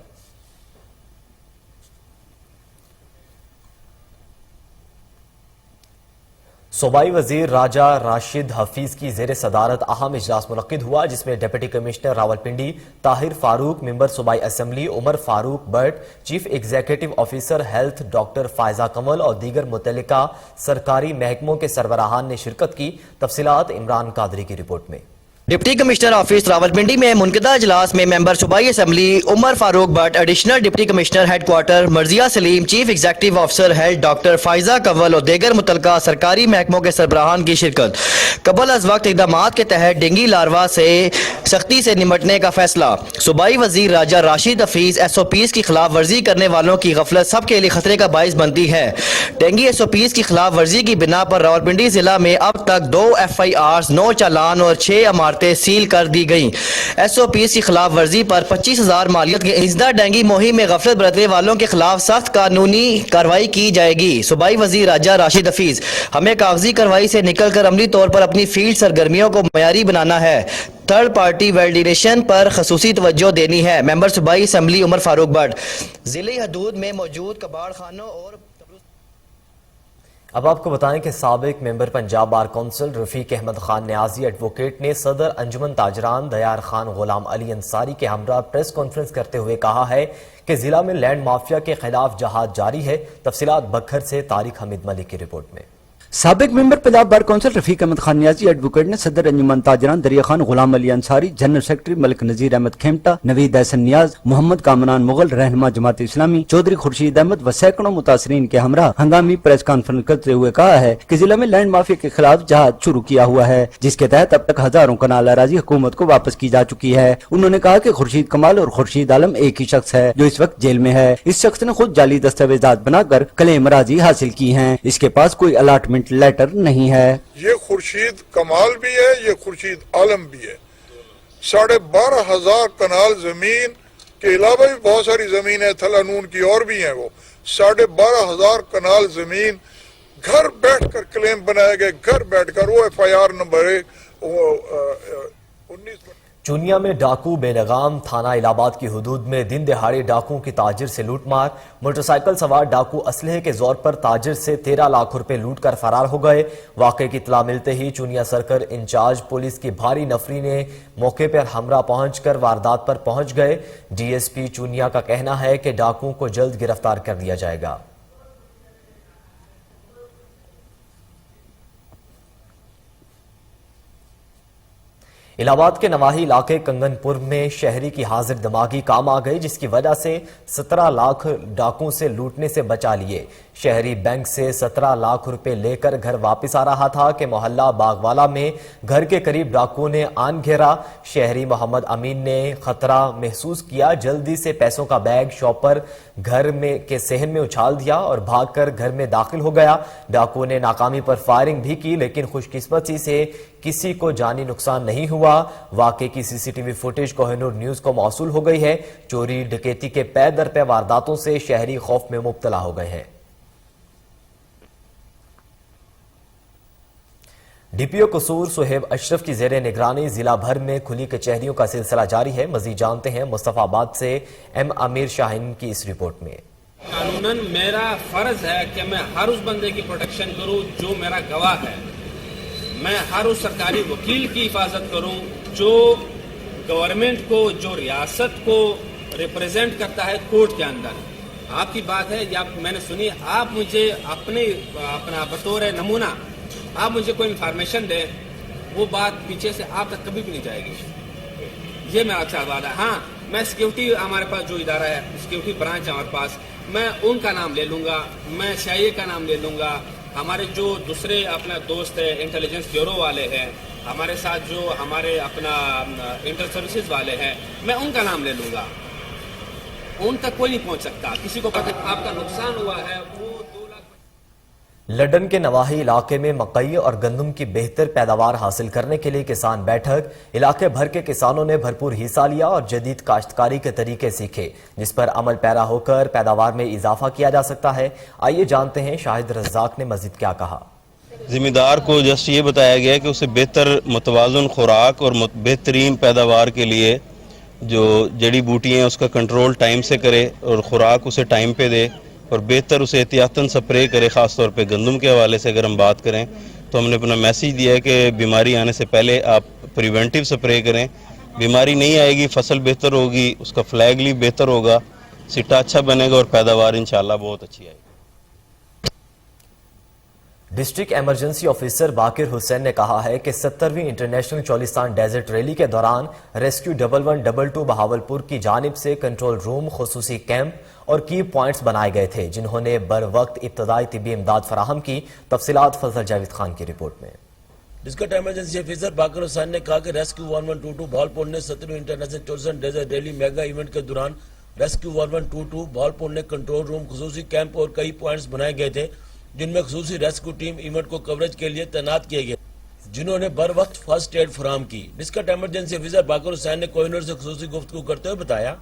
सूबाई वजीर राजा राशिद हफीज की जेर सदारत अहम इजलास मुनक्किद हुआ, जिसमें deputy commissioner Rawalpindi Tahir Farooq, member सूबाई assembly Umar Farooq Bhatt, chief executive officer health doctor Faiza Kamal और दीगर मुतल्लिका सरकारी महकमों के सरबराहान ने शिरकत की। तफसीलात इमरान कादरी की रिपोर्ट में। डिप्टी कमिश्नर ऑफिस रावलपिंडी में मुनक़दा इजलास में मेंबर सूबाई assembly Umar Farooq Bhatt, additional deputy commissioner headquarter Marzia Saleem, chief executive officer health doctor Faiza Kanwal और दीगर मुतल्लिका सरकारी महकमों के सरबराहान की शिरकत। कबल अज वक्त इक़दामात के तहत डेंगू लार्वा से सख्ती से निमटने का फैसला। सूबाई वजीर राजा राशिद हफीज SOPs की खिलाफ वर्जी करने वालों की गफलत सबके लिए खतरे का बाइस बनती है। डेंगू SOPs की खिलाफ वर्जी की बिना पर रावलपिंडी जिला में अब तक 2 FIRs, 9 चालान और 6 इमारतें सील कर दी गई। SOPs की खिलाफ वर्जी पर 25,000 मालियत की इंसदा डेंगू मुहिम में गफलत बरतने वालों के खिलाफ सख्त कानूनी कार्रवाई की जाएगी। सूबाई वजीर राजा राशिद हफीज, हमें कागजी कार्रवाई से निकलकर अमली तौर पर अपनी फील्ड सरगर्मियों को मयारी बनाना है। थर्ड पार्टी वैलिडेशन पर खसूसी तवज्जो देनी है। मेंबर सूबाई असम्बली उमर फारूक भट्ट, जिले हदूद में मौजूद कबाड़ खानों और अब आपको बताएं कि साबिक member Punjab bar council Rafiq Ahmed Khan Niazi advocate ने सदर अंजुमन ताजरान दयार खान गुलाम अली अंसारी के हमरा प्रेस कॉन्फ्रेंस करते हुए कहा है कि जिला में लैंड माफिया के खिलाफ जहाद जारी है। तफसीलात बखर से तारिक हमीद मलिक की रिपोर्ट में। साबिक member Punjab bar council Rafiq Ahmed Khan Niazi advocate ने सदर अंजुमन ताजरान दरिया खान गुलाम अली अंसारी, जनरल सेक्रेटरी मलिक नजीर अहमद खेमटा, नवीद एहसन नियाज, मोहम्मद कामरान मुगल, रहनुमा जमात इस्लामी चौधरी खुर्शीद अहमद व सैकड़ों मुतासरीन के हमरा हंगामी प्रेस कॉन्फ्रेंस करते हुए कहा है कि जिला में लैंड माफिया के खिलाफ जहाद शुरू किया हुआ है, जिसके तहत अब तक हजारों कनाल अराजी हुकूमत को वापस की जा चुकी है। उन्होंने कहा कि खुर्शीद कमाल और खुर्शीद आलम एक ही शख्स है जो इस वक्त जेल में है। इस शख्स ने खुद जाली दस्तावेजात बनाकर क्लेम अराजी हासिल की है। इसके पास कोई अलाटमेंट लेटर नहीं है। ये खुर्शीद कमाल भी है, ये खुर्शीद आलम भी है। 12,500 कनाल जमीन के अलावा भी बहुत सारी जमीन है, थलानून की और भी है। वो 12,500 कनाल जमीन घर बैठकर क्लेम बनाए गए, घर बैठकर। वो FIR नंबर 19 चूनिया में डाकू बेलगाम थाना इलाहाबाद की हुदूद में दिन दिहाड़े डाकुओं की ताजिर से लूटमार। मोटरसाइकिल सवार डाकू असलहे के जोर पर ताजिर से 13 लाख रुपए लूट कर फरार हो गए। वाकये की इत्तला मिलते ही चूनिया सर्कल इंचार्ज पुलिस की भारी नफरी ने मौके पर हमरा पहुंचकर वारदात पर पहुंच गए। DSP चूनिया का कहना है कि डाकुओं को जल्द गिरफ्तार कर लिया जाएगा। الہ آباد کے نواحی علاقے کنگنپور میں شہری کی حاضر دماغی کام آ گئی، جس کی وجہ سے 17 لاکھ ڈاکوں سے لوٹنے سے بچا لیے۔ شہری بینک سے 17 لاکھ روپے لے کر گھر واپس آ رہا تھا کہ محلہ باغوالا میں گھر کے قریب ڈاکوؤں نے آن گھیرا۔ شہری محمد امین نے خطرہ محسوس کیا، جلدی سے پیسوں کا بیگ شاپر گھر میں کے صحن میں اچھال دیا اور بھاگ کر گھر میں داخل ہو گیا۔ ڈاکوؤں نے ناکامی پر فائرنگ بھی کی، لیکن خوش قسمتی سے کسی کو جانی نقصان نہیں ہوا۔ واقعے کی سی C T V footage Koh Noor news کو موصول ہو گئی ہے۔ چوری ڈکیتی کے پے در پے وارداتوں سے شہری خوف میں مبتلا ہو گئے ہیں۔ ڈی پی او قصور صہیب اشرف کی زیر نگرانی ضلع بھر میں کھلی کچہریوں کا سلسلہ جاری ہے۔ مزید جانتے ہیں مصطفیٰ آباد سے ایم امیر شاہین کی اس رپورٹ میں۔ قانوناً میرا فرض ہے کہ میں ہر اس بندے کی پروٹیکشن کروں جو میرا گواہ ہے، میں ہر اس سرکاری وکیل کی حفاظت کروں جو گورنمنٹ کو، جو ریاست کو ریپریزنٹ کرتا ہے کورٹ کے اندر۔ آپ کی بات ہے یا میں نے سنی، آپ مجھے اپنا بطور نمونہ آپ مجھے کوئی انفارمیشن دیں، وہ بات پیچھے سے آپ تک کبھی بھی نہیں جائے گی۔ یہ میرا اچھا بات ہے۔ ہاں، میں سیکیورٹی، ہمارے پاس جو ادارہ ہے سیکیورٹی برانچ ہے ہمارے پاس، میں ان کا نام لے لوں گا، میں CIA کا نام لے لوں گا، ہمارے جو دوسرے اپنا دوست ہے انٹیلیجنس بیورو والے ہیں، ہمارے ساتھ جو ہمارے اپنا انٹر سروسز والے ہیں، میں ان کا نام لے لوں گا۔ ان تک کوئی نہیں پہنچ سکتا۔ کسی کو پتہ آپ کا نقصان ہوا ہے وہ لڈن کے نواحی علاقے میں مکئی اور گندم کی بہتر پیداوار حاصل کرنے کے لیے کسان بیٹھک۔ علاقے بھر کے کسانوں نے بھرپور حصہ لیا اور جدید کاشتکاری کے طریقے سیکھے، جس پر عمل پیرا ہو کر پیداوار میں اضافہ کیا جا سکتا ہے۔ آئیے جانتے ہیں شاہد رزاق نے مزید کیا کہا۔ ذمہ دار کو جسٹ یہ بتایا گیا کہ اسے بہتر متوازن خوراک اور بہترین پیداوار کے لیے جو جڑی بوٹیاں ہیں اس کا کنٹرول ٹائم سے کرے اور خوراک اسے ٹائم پہ دے اور بہتر اسے احتیاطاً سپرے کرے۔ خاص طور پہ گندم کے حوالے سے اگر ہم بات کریں تو ہم نے اپنا میسیج دیا ہے کہ بیماری آنے سے پہلے آپ پریونٹیو سپرے کریں۔ بیماری نہیں آئے گی، فصل بہتر ہوگی، اس کا فلیگ لیف بہتر ہوگا، سٹا اچھا بنے گا اور پیداوار انشاءاللہ بہت اچھی آئے گی۔ District emergency officer Baqir Hussain نے کہا ہے کہ 70ویں انٹرنیشنل چولستان ڈیزرٹ ریلی کے دوران ریسکیو 1122 بہاولپور کی جانب سے کنٹرول روم، خصوصی کیمپ اور کی پوائنٹس بنائے گئے تھے، جنہوں نے بر وقت ابتدائی طبی امداد فراہم کی۔ تفصیلات فضل جاوید خان کی رپورٹ میں۔ District emergency officer Baqir Hussain نے کہا کہ ریسکیو 1122 بہاولپور نے 70ویں international Cholistan desert rally mega event کے دوران ریسکیو 1122 بہاولپور نے کنٹرول روم، خصوصی کیمپ اور کئی پوائنٹس بنائے گئے تھے، جن میں خصوصی ریسکیو ٹیم ایونٹ کو کوریج کے لیے تعینات کیے گئے، جنہوں نے بر وقت فرسٹ ایڈ فراہم کی۔ District emergency officer Baqir Hussain نے کوہ نور سے خصوصی گفتگو کرتے ہوئے بتایا۔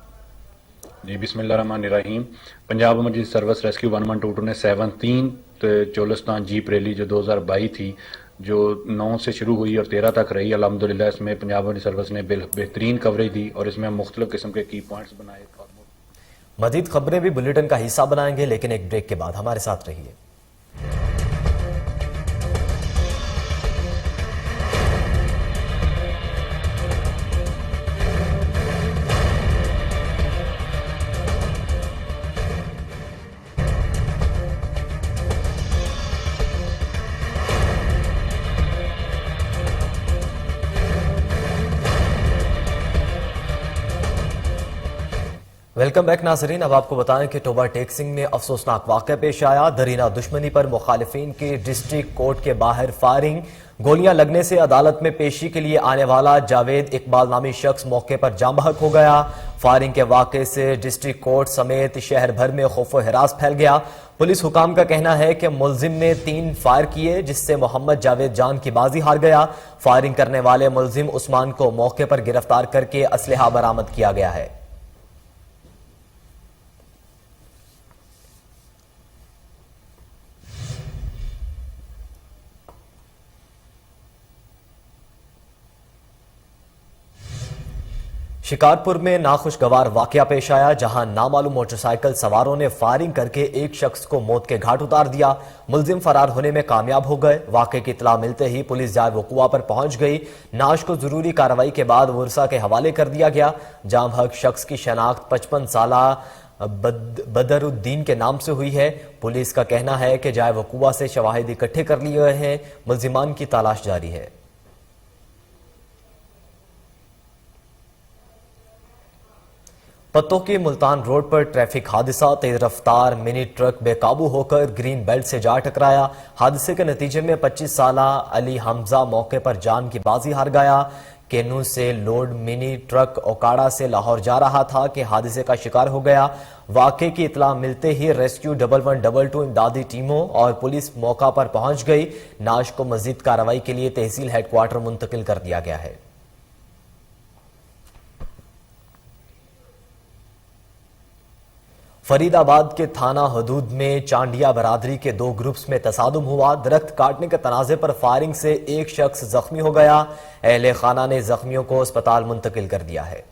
جی بسم اللہ الرحمن الرحیم۔ پنجاب ایمرجنسی سروس ریسکیو 1122 نے 17 چولستان جیپ ریلی جو 2022 تھی، جو 9 سے شروع ہوئی اور 13 تک رہی، الحمدللہ اس میں پنجاب ایمرجنسی سروس نے بہترین کوریج دی اور اس میں مختلف قسم کے کی پوائنٹس بنائے۔ مزید خبریں بھی بلیٹن کا حصہ بنائیں گے، لیکن ایک بریک کے بعد ہمارے ساتھ رہیے۔ ویلکم بیک ناظرین۔ اب آپ کو بتائیں کہ ٹوبا ٹیکسنگ میں افسوسناک واقعہ پیش آیا۔ درینہ دشمنی پر مخالفین کی ڈسٹرکٹ کورٹ کے باہر فائرنگ، گولیاں لگنے سے عدالت میں پیشی کے لیے آنے والا جاوید اقبال نامی شخص موقع پر جاں بحق ہو گیا۔ فائرنگ کے واقعے سے ڈسٹرکٹ کورٹ سمیت شہر بھر میں خوف و ہراس پھیل گیا۔ پولیس حکام کا کہنا ہے کہ ملزم نے 3 فائر کیے، جس سے محمد جاوید جان کی بازی ہار گیا۔ فائرنگ کرنے والے ملزم عثمان کو موقع پر گرفتار کر کے اسلحہ برآمد کیا گیا ہے۔ شکارپور میں ناخوشگوار واقعہ پیش آیا، جہاں نامعلوم موٹر سائیکل سواروں نے فائرنگ کر کے ایک شخص کو موت کے گھاٹ اتار دیا۔ ملزم فرار ہونے میں کامیاب ہو گئے۔ واقعے کی اطلاع ملتے ہی پولیس جائے وقوع پر پہنچ گئی۔ نعش کو ضروری کارروائی کے بعد ورثا کے حوالے کر دیا گیا۔ جاں بحق شخص کی شناخت 55 سالہ بدر الدین کے نام سے ہوئی ہے۔ پولیس کا کہنا ہے کہ جائے وقوع سے شواہد اکٹھے کر لیے گئے ہیں۔ ملزمان کی تلاش جاری ہے۔ पत्तों की मुल्तान रोड पर ट्रैफिक हादसा, तेज रफ्तार मिनी ट्रक बेकाबू होकर ग्रीन बेल्ट से जा टकराया। हादसे के नतीजे में 25 साला अली हमजा मौके पर जान की बाजी हार गया। केनू से लोड मिनी ट्रक ओकाड़ा से लाहौर जा रहा था कि हादसे का शिकार हो गया। वाकये की इतला मिलते ही रेस्क्यू 1112 इमदादी टीमों और पुलिस मौका पर पहुंच गई। नाश को मजीद कार्रवाई के लिए तहसील हेडक्वार्टर मुंतकिल कर दिया गया है। फरीदाबाद के थाना हदूद में चांडिया बरादरी के 2 ग्रुप्स में तसादुम हुआ। दरख्त काटने के तनाजे पर फायरिंग से एक शख्स जख्मी हो गया। अहले खाना ने जख्मियों को अस्पताल मुंतकिल कर दिया है।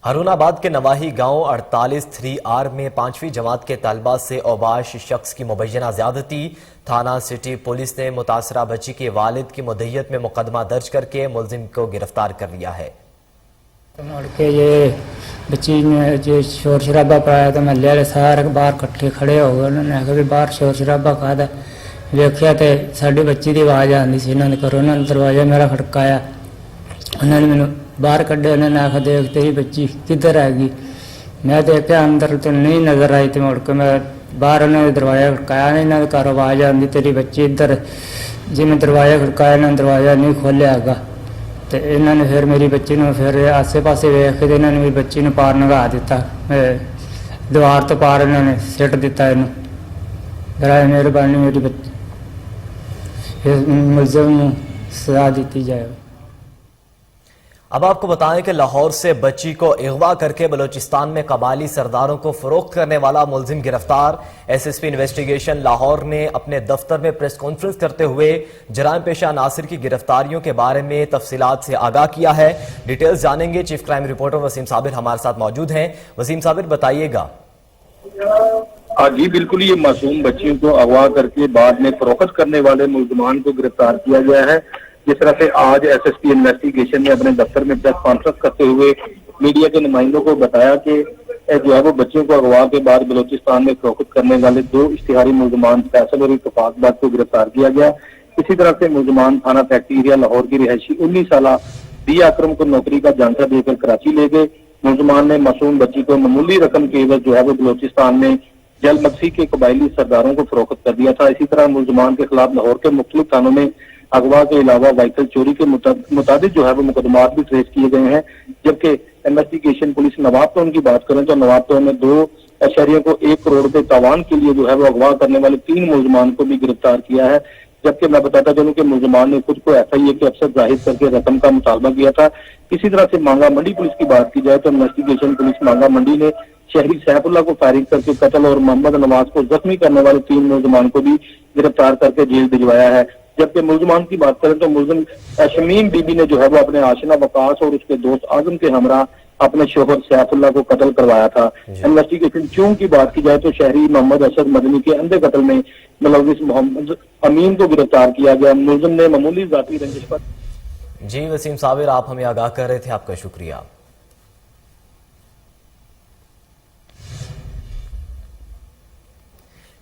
हरुणाबाद के नवाही गांव 48-3R में 5वीं जमात के तलबा से औबाश शख्स की मुबैना ज्यादती। थाना सिटी पुलिस ने मुतासरा बच्ची के वालिद की मुद्दत में मुकदमा दर्ज करके मुलजिम को गिरफ्तार कर लिया है। ये बच्ची ने जो शोर शराबा पाया तो महल्ले वाले सारे बाहर इकट्ठे खड़े हो गए। उन्होंने आखिर भी बाहर शोर शराबा खादा वेख्या तो साड़ी बच्ची की आवाज़ आती सी। इन्होंने करो उन्होंने दरवाजा मेरा खड़काया। उन्होंने मैंने बाहर कढ़े। उन्होंने आखा देख तेरी बच्ची किधर आएगी। मैं देखा अंदर तो नहीं नजर आई। तो मुड़ के मैं बाहर उन्होंने दरवाजा खड़काया नहीं। इन्होंने घर आवाज़ आती तेरी बच्ची इधर। जी मैं दरवाजा खड़काया इन्होंने दरवाजा नहीं खोलिया हैगा। तो इन्होंने फिर मेरी बच्ची ने फिर आसे पासे वेख के इन्होंने मेरी बच्ची ने पार नगा दिता। दीवार तो पार इन्होंने सिट दिता। इन्हों बराए मेहरबानी मेरी बच्ची मुलजिम सजा दी जाए। अब आपको बताएं कि लाहौर से बच्ची को अगवा करके बलूचिस्तान में कबायली सरदारों को फरोख्त करने वाला मुलजिम गिरफ्तार। एसएसपी इन्वेस्टिगेशन लाहौर ने अपने दफ्तर में प्रेस कॉन्फ्रेंस करते हुए जराइम पेशा नासिर की गिरफ्तारियों के बारे में तफसीलात से आगाह किया है। डिटेल्स जानेंगे। Chief crime reporter Waseem Sabir हमारे साथ मौजूद हैं। वसीम साबिर बताइएगा। जी बिल्कुल, ये मासूम बच्चियों को अगवा करके बाद में फरोख्त करने वाले मुलजमान को गिरफ्तार किया गया है। जिस तरह से आज एसएसपी इन्वेस्टिगेशन ने अपने दफ्तर में प्रेस कॉन्फ्रेंस करते हुए मीडिया के नुमाइंदों को बताया कि जो है वो बच्चियों को अगवा के बाद बलूचिस्तान में फरोख्त करने वाले 2 इश्तिहारी मुलजमान फैसल और इत्तफाक बाद को गिरफ्तार किया गया। इसी तरह से मुलजमान थाना फैक्ट्री एरिया लाहौर की रिहायशी 19 साल दिया अकरम को नौकरी का झांसा देकर कराची ले गए। मुलजमान ने मासूम बच्ची को मामूली रकम के एवज जो है वो बलूचिस्तान में जल मक्सी के कबायली सरदारों को फरोख्त कर दिया था। इसी तरह मुलजमान के खिलाफ लाहौर के मुख्तलिफ थानों में अगवा के अलावा व्हीकल चोरी के मुताबिक जो है वो मुकदमात भी ट्रेस किए गए हैं। जबकि इन्वेस्टिगेशन पुलिस नवाब टाउन की बात करें तो नवाब टाउन में 2 शहरियों को 1 करोड़ रुपए तावान के लिए जो है वो अगवा करने वाले 3 मुलजमान को भी गिरफ्तार किया है। जबकि मैं बताता चलूं कि मुलजमान ने खुद को एफआईए के अफसर जाहिर करके रकम का मुतालबा किया था। इसी तरह से मांगा मंडी पुलिस की बात की जाए तो इन्वेस्टिगेशन पुलिस मांगा मंडी ने शहरी सैफुल्लाह को फायरिंग करके कत्ल और मोहम्मद नवाज को जख्मी करने वाले 3 मुलजमान को भी गिरफ्तार करके जेल भिजवाया है। जबकि मुलजमान की बात करें तो मुलजिम शमीम बीबी ने जो है वो अपने आशिना वकास और उसके दोस्त आजम के हमरा अपने शोहर सैफुल्लाह को कत्ल करवाया था। इन्वेस्टिगेशन चूं की बात की जाए तो शहरी मोहम्मद असद मदनी के अंधे कत्ल में मुलविस मोहम्मद अमीन को गिरफ्तार किया गया। मुलजिम ने मामूली जाती रंजिश पर। जी वसीम साबिर, आप हमें आगाह कर रहे थे, आपका शुक्रिया।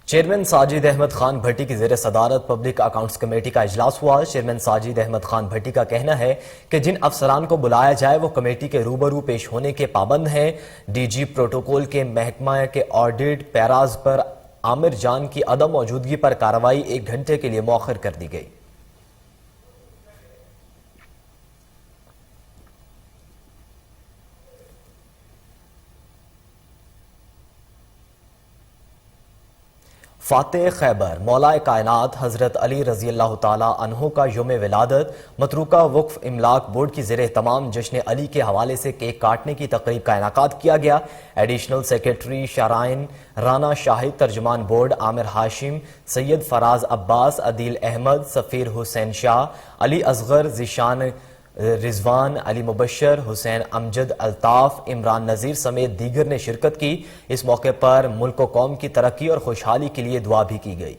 चेयरमैन साजिद अहमद खान भट्टी की ज़ेर सदारत पब्लिक अकाउंट्स कमेटी का इजलास हुआ। चेयरमैन साजिद अहमद खान भट्टी का कहना है कि जिन अफसरान को बुलाया जाए वो कमेटी के रूबरू पेश होने के पाबंद हैं। डीजी प्रोटोकॉल के महकमा के ऑडिट पैराज पर आमिर जान की अदम मौजूदगी पर कार्रवाई 1 घंटे के लिए मौखर कर दी गई। फातेह खैबर मौलाए कायनात हजरत अली रजी अल्लाह ताला अन्हो का यौम विलादत मतरूका वक्फ इमलाक बोर्ड की ज़ेर तमाम जश्न अली के हवाले से केक काटने की तकरीब का इनाकाद किया गया। Additional secretary shrines Rana Shahid, तर्जुमान बोर्ड आमिर हाशिम, सैयद फराज अब्बास, अदील अहमद, सफ़ीर हुसैन शाह, अली असगर, जिशान रिजवान, अली मुबशर, हुसैन अमजद, अल्ताफ, इमरान नज़ीर समेत दीगर ने शिरकत की। इस मौके पर मुल्क व कौम की तरक्की और खुशहाली के लिए दुआ भी की गई।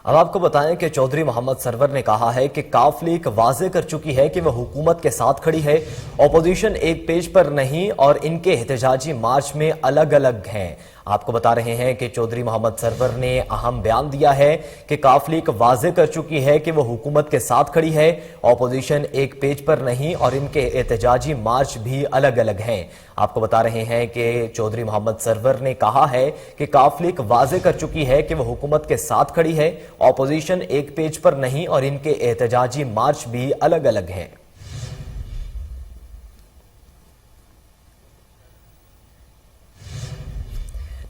अब आपको बताएं कि चौधरी मोहम्मद सरवर ने कहा है कि काफ लीग वाज़ेह कर चुकी है कि वह हुकूमत के साथ खड़ी है, अपोजिशन एक पेज पर नहीं और इनके एहतजाजी मार्च में अलग अलग हैं। आपको बता रहे हैं कि चौधरी मोहम्मद सरवर ने अहम बयान दिया है कि काफ लीग वाज़ेह कर चुकी है कि वह हुकूमत के साथ खड़ी है, अपोजिशन एक पेज पर नहीं और इनके एहतजाजी मार्च भी अलग अलग हैं। आपको बता रहे हैं कि चौधरी मोहम्मद सरवर ने कहा है कि काफ लीग वाज़ेह कर चुकी है कि वह हुकूमत के साथ खड़ी है, ऑपोजिशन एक पेज पर नहीं और इनके एहतजाजी मार्च भी अलग अलग हैं।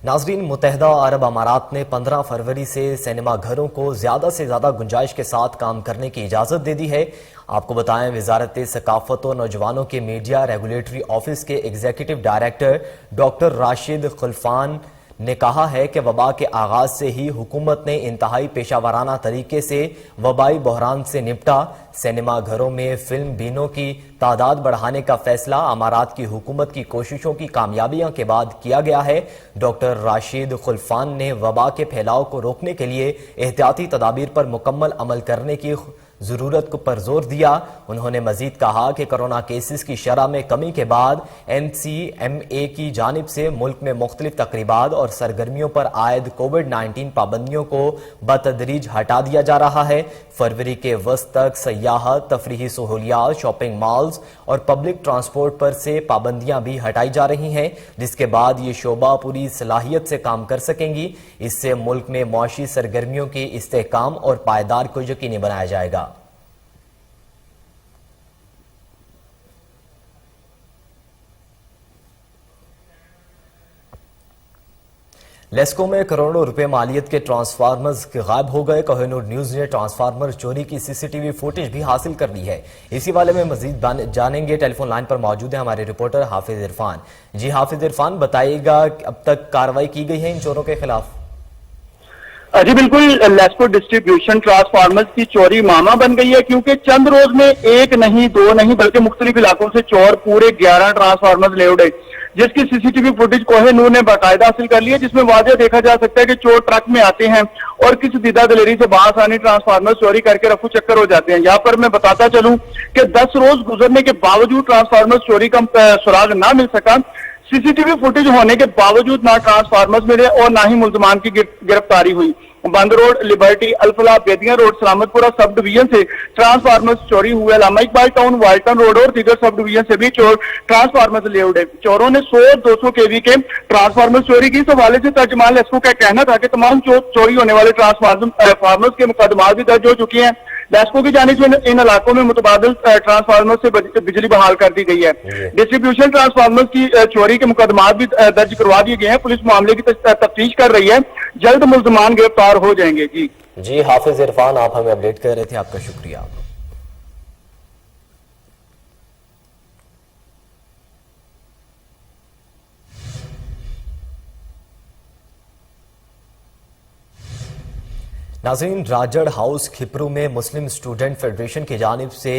नाजरीन, मुत्तहिदा अरब अमारात ने 15 फरवरी से सिनेमा घरों को ज्यादा से ज्यादा गुंजाइश के साथ काम करने की इजाजत दे दी है। आपको बताएं, वजारत सकाफत और नौजवानों के मीडिया रेगुलेटरी ऑफिस के एग्जीक्यूटिव डायरेक्टर डॉक्टर राशिद खुल्फान ने कहा है कि वबा के आगाज से ही हुकूमत ने इंतहाई पेशावराना तरीके से वबाई बहरान से निपटा। सिनेमा घरों में फिल्म बीनों की तादाद बढ़ाने का फैसला अमारात की हुकूमत की कोशिशों की कामयाबियों के बाद किया गया है। डॉक्टर राशिद खुल्फान ने वबा के फैलाव को रोकने के लिए एहतियाती तदाबीर पर मुकम्मल अमल करने की जरूरत पर जोर दिया। उन्होंने मजीद कहा कि कोरोना केसेस की शरह में कमी के बाद NCMA की जानिब से मुल्क में मुख्तलिफ तकरीबात और सरगर्मियों पर आयद कोविड-19 पाबंदियों को बतदरीज हटा दिया जा रहा है। फरवरी के वस्त तक सयाहत, तफरीही सहूलियात, शॉपिंग मॉल्स और पब्लिक ट्रांसपोर्ट पर से पाबंदियां भी हटाई जा रही हैं, जिसके बाद ये शोबा पूरी सलाहियत से काम कर सकेंगी। इससे मुल्क में मुआशी सरगर्मियों की इस्तेहकाम और पायदार को यकीनी बनाया जाएगा। लेस्को में करोड़ों रुपए मालियत के ट्रांसफार्मर्स गायब हो गए। कोहिनूर न्यूज ने ट्रांसफार्मर चोरी की CCTV फुटेज भी हासिल कर ली है। इसी वाले में मजीद जानेंगे। टेलीफोन लाइन पर मौजूद है हमारे रिपोर्टर हाफिज इरफान। जी हाफिज इरफान, बताइएगा अब तक कार्रवाई की गई है इन चोरों के खिलाफ? जी बिल्कुल, लेस्को डिस्ट्रीब्यूशन ट्रांसफार्मर्स की चोरी मामा बन गई है, क्योंकि चंद रोज में एक नहीं, दो नहीं, बल्कि मुख्तलिफ इलाकों से चोर पूरे 11 ट्रांसफार्मर्स ले उड़े, जिसकी CCTV फुटेज कोहिनूर ने बाकायदा हासिल कर ली है, जिसमें वाज़ेह देखा जा सकता है कि चोर ट्रक में आते हैं और किस दीदा दिलेरी से बासानी ट्रांसफार्मर चोरी करके रफू चक्कर हो जाते हैं। यहाँ पर मैं बताता चलूं कि 10 रोज गुजरने के बावजूद ट्रांसफार्मर चोरी का सुराग ना मिल सका। CCTV फुटेज होने के बावजूद ना ट्रांसफार्मर्स मिले और ना ही मुल्जमान की गिरफ्तारी हुई। बंद रोड, लिबर्टी, अल्फला, बेदिया रोड, सलामतपुरा सब डिवीजन से ट्रांसफार्मर्स चोरी हुए। अल्लामा इकबाल टाउन, वाल्टन रोड और दीगर सब डिवीजन से भी चोर ट्रांसफार्मर्स ले उड़े। चोरों ने 100-200 kV के ट्रांसफार्मर्स चोरी की। इस हवाले से तर्जुमान लेस्को का कहना था कि तमाम चोरी होने वाले ट्रांसफार्मर्स के मुकदमात भी दर्ज हो चुके हैं। लेस्को की जानिब से इन इलाकों में मुतबादिल ट्रांसफार्मर से बिजली बहाल कर दी गई है। डिस्ट्रीब्यूशन ट्रांसफार्मर की चोरी के मुकदमात भी दर्ज करवा दिए गए हैं। पुलिस मामले की तफ्तीश कर रही है, जल्द मुल्जमान गिरफ्तार हो जाएंगे। जी हाफिज इरफान, आप हमें अपडेट कर रहे थे, आपका शुक्रिया। नाज़रीन, राजड़ हाउस खिपरू में मुस्लिम स्टूडेंट फेडरेशन की जानिब से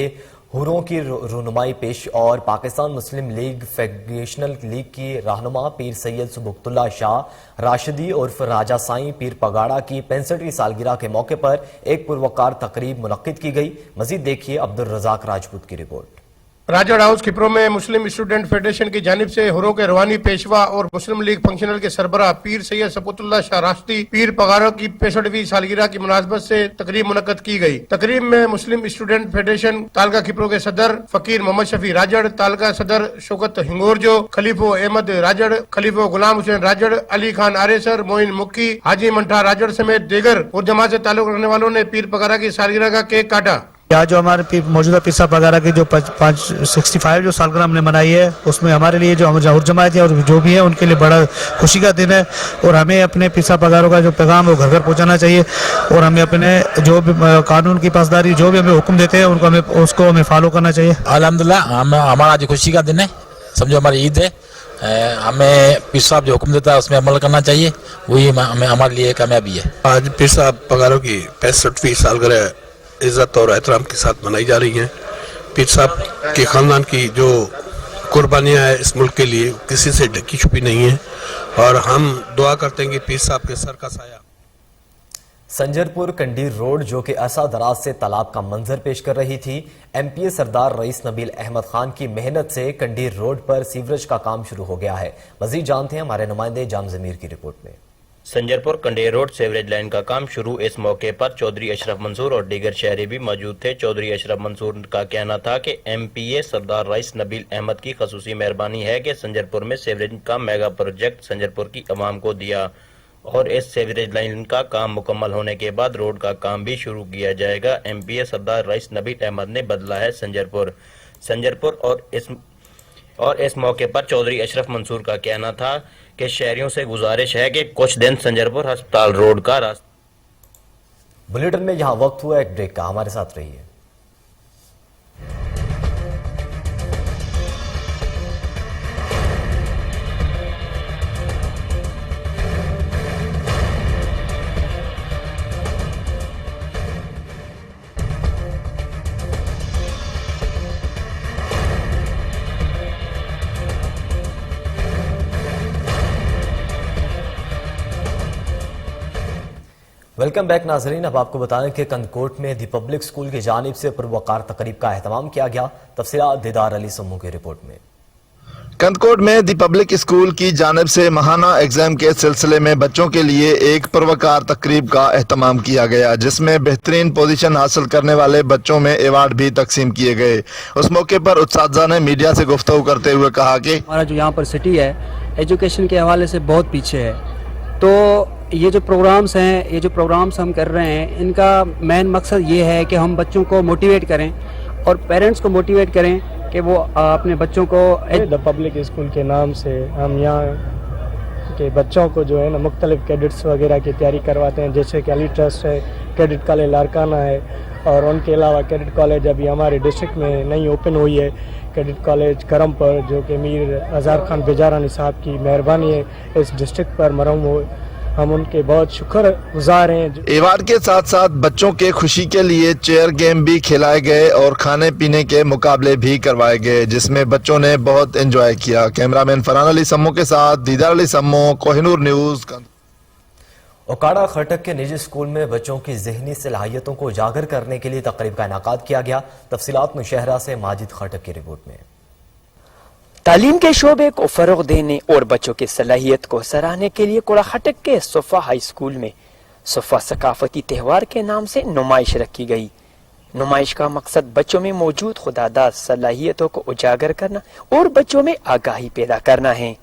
हुरों की रहनुमाई पेश और पाकिस्तान मुस्लिम लीग फेडरेशनल लीग की रहनुमा पीर सैयद सुबुक्तुल्लाह शाह राशिदी उर्फ राजा साईं पीर पगाड़ा की 65वीं सालगिरह के मौके पर एक पुरवकार तकरीब मुनक्किद की गई। मजीद देखिए अब्दुल रज़ाक राजपूत की रिपोर्ट। राजड़ हाउस खिपरो में मुस्लिम स्टूडेंट फेडरेशन की जानिब से हुरों के रवानी पेशवा और मुस्लिम लीग फंक्शनल के सरबराह पीर सैयद सबुतुल्लाह शाह राशिदी पीर पगाड़ा की 65वीं सालगिरह की मुनासबत से तकरीब मुनक्कद की गई। तकरीब में मुस्लिम स्टूडेंट फेडरेशन तालका खिपरो के सदर फकीर मोहम्मद शफी राजड़, तालका सदर शौकत हिंगोरजो, खलीफो अहमद राजड़, खलीफो गुलाम हुसैन राजड़, अली खान आरेसर, मोइन मुक्की, हाजी मंठा राजड़ समेत दीगर और जमात से ताल्लुक रखने वालों ने पीर पगाड़ा की सालगिरह का केक काटा। यहाँ जो हमारे मौजूदा पीर साहब वगैरह की जो 65 जो सालगिरह हमने मनाई है, उसमें हमारे लिए जो जहूर जमात है और जो भी है उनके लिए बड़ा खुशी का दिन है और हमें अपने पीर साहब वगैरह का जो पैगाम है वो घर घर पहुँचाना चाहिए और हमें अपने जो भी कानून की पासदारी जो भी हमें हुक्म देते हैं उनको हमें फॉलो करना चाहिए। अल्हम्दुलिल्लाह हमारा आज खुशी का दिन है, समझो हमारी ईद है, हमें पीर साहब जो हुक्म देता है उसमें अमल करना चाहिए, वही हमें हमारे लिए कामयाबी है। आज पीर साहब पगारों की 65वीं सालगिरह इज्जत और एहतराम के साथ मनाई जा रही हैं। पीर साहब के ख़ानदान की जो कुर्बानियाँ हैं इस मुल्क के लिए किसी से ढकी छुपी नहीं है और हम दुआ करते हैं कि पीर साहब के सर का साया संजरपुर कंडीर रोड जो कि अरसा दराज से तालाब का मंजर पेश कर रही थी, एमपीए सरदार रईस नबील अहमद खान की मेहनत से कंडीर रोड पर सीवरेज का काम शुरू हो गया है। मजीद जानते हैं हमारे नुमाइंदे जाम जमीर की रिपोर्ट में। संजरपुर कंडेर रोड सेवरेज लाइन का काम शुरू। इस मौके पर चौधरी अशरफ मंसूर और दीगर शहरी भी मौजूद थे। चौधरी अशरफ मंसूर का कहना था कि एमपीए सरदार रईस नबील अहमद की खसूसी मेहरबानी है कि संजरपुर में सेवरेज का मेगा प्रोजेक्ट संजरपुर की अवाम को दिया और इस सेवरेज लाइन का काम मुकम्मल होने के बाद रोड का काम भी शुरू किया जाएगा। एमपीए सरदार रईस नबील अहमद ने बदला है संजरपुर और इस मौके पर चौधरी अशरफ मंसूर का कहना था कि शहरियों से गुजारिश है कि कुछ दिन संजरपुर अस्पताल रोड का रास्ता। बुलेटिन में यहाँ वक्त हुआ एक ब्रेक का, हमारे साथ रहिए। वेलकम बैक नाजरीन। अब आपको बताएं कि कंदकोट में दी पब्लिक स्कूल की जानिब से पुरवकार तकरीब का एहतमाम किया गया। तफसीलात दीदार अली सम्मू की रिपोर्ट में। कंदकोट में दी पब्लिक स्कूल की जानिब से महाना एग्जाम के सिलसिले में बच्चों के लिए एक पुरवकार तकरीब का एहतमाम किया गया, जिसमें बेहतरीन पोजीशन हासिल करने वाले बच्चों में अवार्ड भी तकसीम किए गए। उस मौके पर उस्तादा ने मीडिया से गुफ्तगू करते हुए कहा कि हमारा जो यहाँ पर सिटी है एजुकेशन के हवाले से बहुत पीछे है, तो ये जो प्रोग्राम्स हैं, ये जो प्रोग्राम्स हम कर रहे हैं, इनका मेन मकसद ये है कि हम बच्चों को मोटिवेट करें और पेरेंट्स को मोटिवेट करें कि वो अपने बच्चों को द पब्लिक स्कूल के नाम से हम यहाँ के बच्चों को जो है ना मुख्तलिफ कैडेट्स वगैरह की तैयारी करवाते हैं, जैसे कि अली ट्रस्ट है, कैडेट कॉलेज लारकाना है और उनके अलावा कैडेट कॉलेज अभी हमारे डिस्ट्रिक्ट में नई ओपन हुई है, कैडेट कॉलेज करम पर, जो कि मीर अज़हर खान बेजारानी साहब की मेहरबानी है इस डिस्ट्रिक्ट पर मरहूम हो, हम उनके बहुत शुक्रगुजार हैं। अवार्ड के साथ साथ बच्चों के खुशी के लिए चेयर गेम भी खिलाए गए और खाने पीने के मुकाबले भी करवाए गए, जिसमें बच्चों ने बहुत एंजॉय किया। कैमरामैन फरहान अली सम्मू के साथ दीदार अली सम्मू, कोहिनूर न्यूज। ओकाड़ा खटक के निजी स्कूल में बच्चों की ज़हनी सलाहियतों को उजागर करने के लिए तकरीब का इनाकाद किया गया। तफसीलात मुशहरा से माजिद खटक की रिपोर्ट में। तालीम के शोबे को फरोग देने और बच्चों की सलाहियत को सराहने के लिए कोड़ा खटक के सोफा हाई स्कूल में सोफा सकाफती त्यौहार के नाम से नुमाइश रखी गई। नुमाइश का मकसद बच्चों में मौजूद खुदादार सलाहियतों को उजागर करना और बच्चों में आगाही पैदा करना है।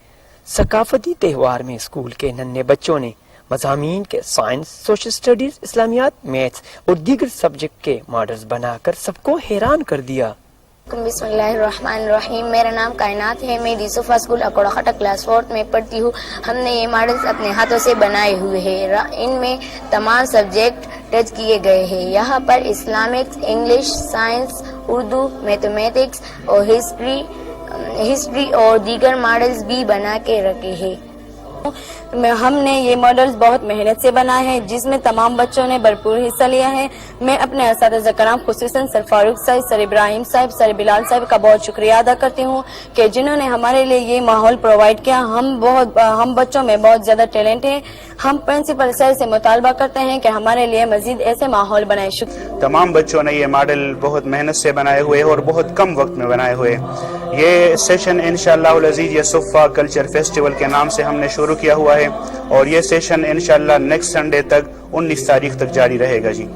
सकाफती त्यौहार में स्कूल के नन्हे बच्चों ने मज़ामीन के साइंस, सोशल स्टडीज, इस्लामियात, मैथ्स और दीगर सब्जेक्ट के मॉडल्स बनाकर सबको हैरान कर दिया। बिस्मिल्लाहिर्रहमानिर्रहीम। मेरा नाम कायनात है, मैं सोफा स्कूल अकोड़ा खटक क्लास 4 में पढ़ती हूँ। हमने ये मॉडल्स अपने हाथों से बनाए हुए हैं। इनमें तमाम सब्जेक्ट टच किए गए हैं। यहाँ पर Islamic, English, science, Urdu, mathematics और हिस्ट्री और दीगर मॉडल्स भी बना के रखे हैं। हमने ये मॉडल्स बहुत मेहनत से बनाए हैं, जिसमें तमाम बच्चों ने भरपूर हिस्सा लिया है। मैं अपने असातिज़ा कराम खुसूसन सर फारूक साहब, सर इब्राहिम साहब, सर बिलाल साहब का बहुत शुक्रिया अदा करती हूँ कि जिन्होंने हमारे लिए ये माहौल प्रोवाइड किया। हम बच्चों में बहुत ज़्यादा टैलेंट है। हम प्रिंसिपल सर से मुतालबा करते हैं कि हमारे लिए मजीद ऐसे माहौल बनाए। तमाम बच्चों ने ये मॉडल बहुत मेहनत से बनाए हुए और बहुत कम वक्त में बनाए हुए। ये सेशन इंशाअल्लाह अज़ीज़ ये सोफा कल्चर फेस्टिवल के नाम से हमने शुरू किया हुआ है और ये सेशन इंशाअल्लाह नेक्स्ट संडे तक 19 तारीख तक जारी रहेगा जी।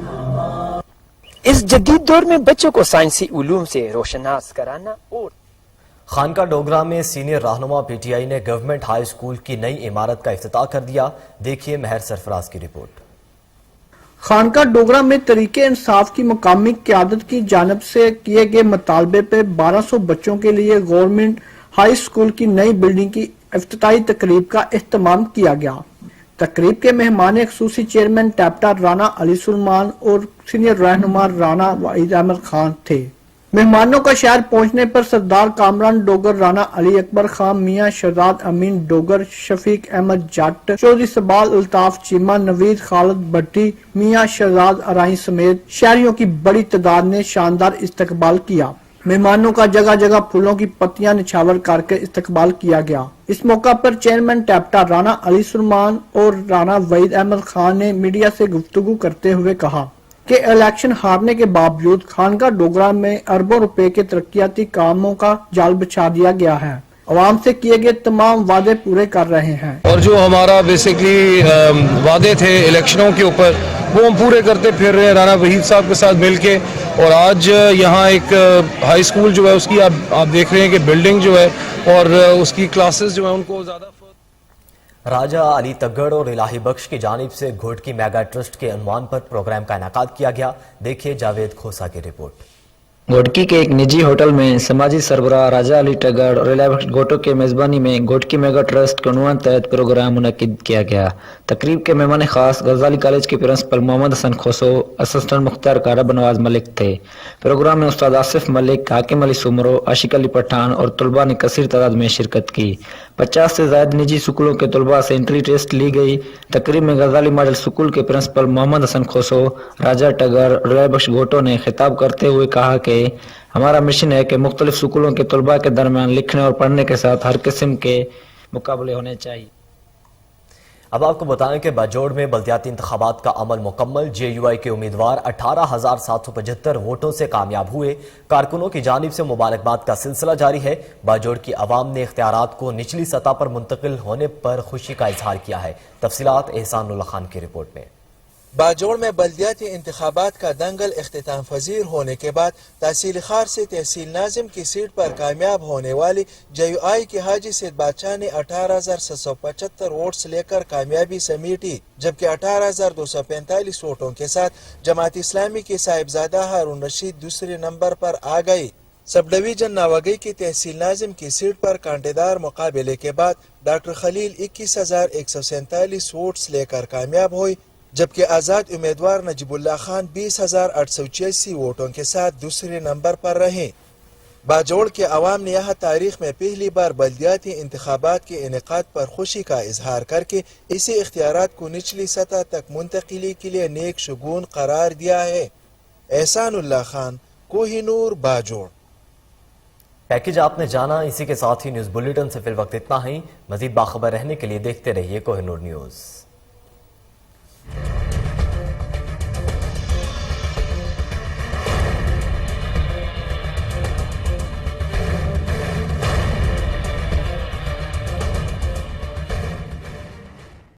इस जदीद दौर में बच्चों को साइंसी उलूम से रोशनास कराना और खानका डोगरा में सीनियर रहनुमा पीटीआई ने गवर्नमेंट हाई स्कूल की नई इमारत का इफ्तिताह कर दिया। देखिए महर सरफराज की रिपोर्ट। खानका डोगरा में तरीके इंसाफ की मुकामी क़यादत की जानिब से किए गए मुतालबे पे 1200 बच्चों के लिए गवर्नमेंट हाई स्कूल की नई बिल्डिंग की इफ्तिताही तकरीब का एहतमाम किया गया। तकरीब के मेहमान खुसूसी चेयरमैन टैप्टा राना अली सुलेमान और सीनियर रहनुमा राना वाहिद अहमद खान थे। मेहमानों का शहर पहुंचने पर सरदार कामरान डोगर, राना अली अकबर खान, मियां शहजाद अमीन डोगर, शफीक अहमद जट, चौधरी सबाल अल्ताफ चीमा, नवीद खालिद भट्टी, मियां शहजाद अराई समेत शहरियों की बड़ी तादाद ने शानदार इस्तकबाल किया। मेहमानों का जगह जगह फूलों की पत्तियां निछावर करके इस्तकबाल किया गया। इस मौका पर चेयरमैन टैप्टा राना अली सुरमान और राना वहीद अहमद खान ने मीडिया से गुफ्तगू करते हुए कहा कि इलेक्शन हारने के बावजूद खानका डोगरा में अरबों रुपए के तरक्याती कामों का जाल बिछा दिया गया है। अवाम से किए गए तमाम वादे पूरे कर रहे हैं और जो हमारा बेसिकली वादे थे इलेक्शनों के ऊपर वो हम पूरे करते फिर रहे हैं राना वहीद साहब के साथ मिलके। और आज यहाँ एक हाई स्कूल जो है उसकी आप देख रहे हैं कि बिल्डिंग जो है और उसकी क्लासेस जो है उनको ज़्यादा राजा अली तगड़ और इलाही बख्श की जानिब से घोटकी मेगा ट्रस्ट के उन्वान पर प्रोग्राम का इनेकाद किया गया। देखिए जावेद खोसा की रिपोर्ट। घोटकी के एक निजी होटल में समाजी सरबराह राजा अली टगड़ और इलाही बख्श घोटो के मेज़बानी में घोटकी मेगा ट्रस्ट के उन्वान तहत प्रोग्राम मुनक्किद किया गया। तकरीब के मेहमान खास गजाली कॉलेज के प्रिंसिपल मोहम्मद हसन खोसो, असिस्टेंट मुख्तार कारा बनवाज मलिक थे। प्रोग्राम में उस्ताद आसिफ मलिक, हाकिम अली सुमरो, आशिक अली पठान और तलबा ने कसीर तादाद में शिरकत की। 50 से ज्यादा निजी स्कूलों के तलबा से एंट्री टेस्ट ली गई। तकरीब में गजाली मॉडल स्कूल के प्रिंसिपल मोहम्मद हसन खोसो, राजा टगर और इलाही बख्श घोटो ने खिताब करते हुए कहा कि हमारा मिशन है कि मुख्तलिफ स्कूलों के तलबा के दरमियान लिखने और पढ़ने के साथ हर किस्म के मुकाबले होने चाहिए। अब आपको बताएं कि बाजोड़ में बल्दियाती इंतखाबात का अमल मुकम्मल। JUI के उम्मीदवार 18,775 वोटों से कामयाब हुए। कारकुनों की जानिब से मुबारकबाद का सिलसिला जारी है। बाजोड़ की अवाम ने इख्तियारात को निचली सतह पर मुंतकिल होने पर खुशी का इजहार किया है। तफसीलात एहसानुल्लाह खान की रिपोर्ट में। बाजोड़ में बल्दियाती इंतखाबात का दंगल इख्तिताम पजीर होने के बाद तहसील खार से तहसील नाजिम की सीट पर कामयाब होने वाली JUI के हाजी सैयद बादशाह ने 18,775 वोट्स लेकर कामयाबी समेटी, जबकि 18,245 वोटों के साथ जमात इस्लामी के साहिबजादा हारून रशीद दूसरे नंबर पर आ गई। सब डिवीजन नावागई की तहसील नाजिम की सीट पर कांटेदार मुकाबले के बाद डॉक्टर खलील 21,147 वोट्स लेकर कामयाब हुई, जबकि आजाद उम्मीदवार नजीबुल्लाह खान 20,886 वोटों के साथ दूसरे नंबर पर रहे। बाजोड़ के अवाम ने यहाँ तारीख में पहली बार बल्दियाती इंतखाबात के इनेकाद पर खुशी का इजहार करके इसी इख्तियारात को निचली सतह तक मुंतकिली के लिए नेक शुगून करार दिया है। एहसानुल्लाह खान, कोहिनूर, बाजोड़। पैकेज आपने जाना। इसी के साथ ही न्यूज बुलेटिन से फिल वक्त इतना ही। मजीद बाखबर रहने के लिए देखते रहिए कोहिनूर न्यूज।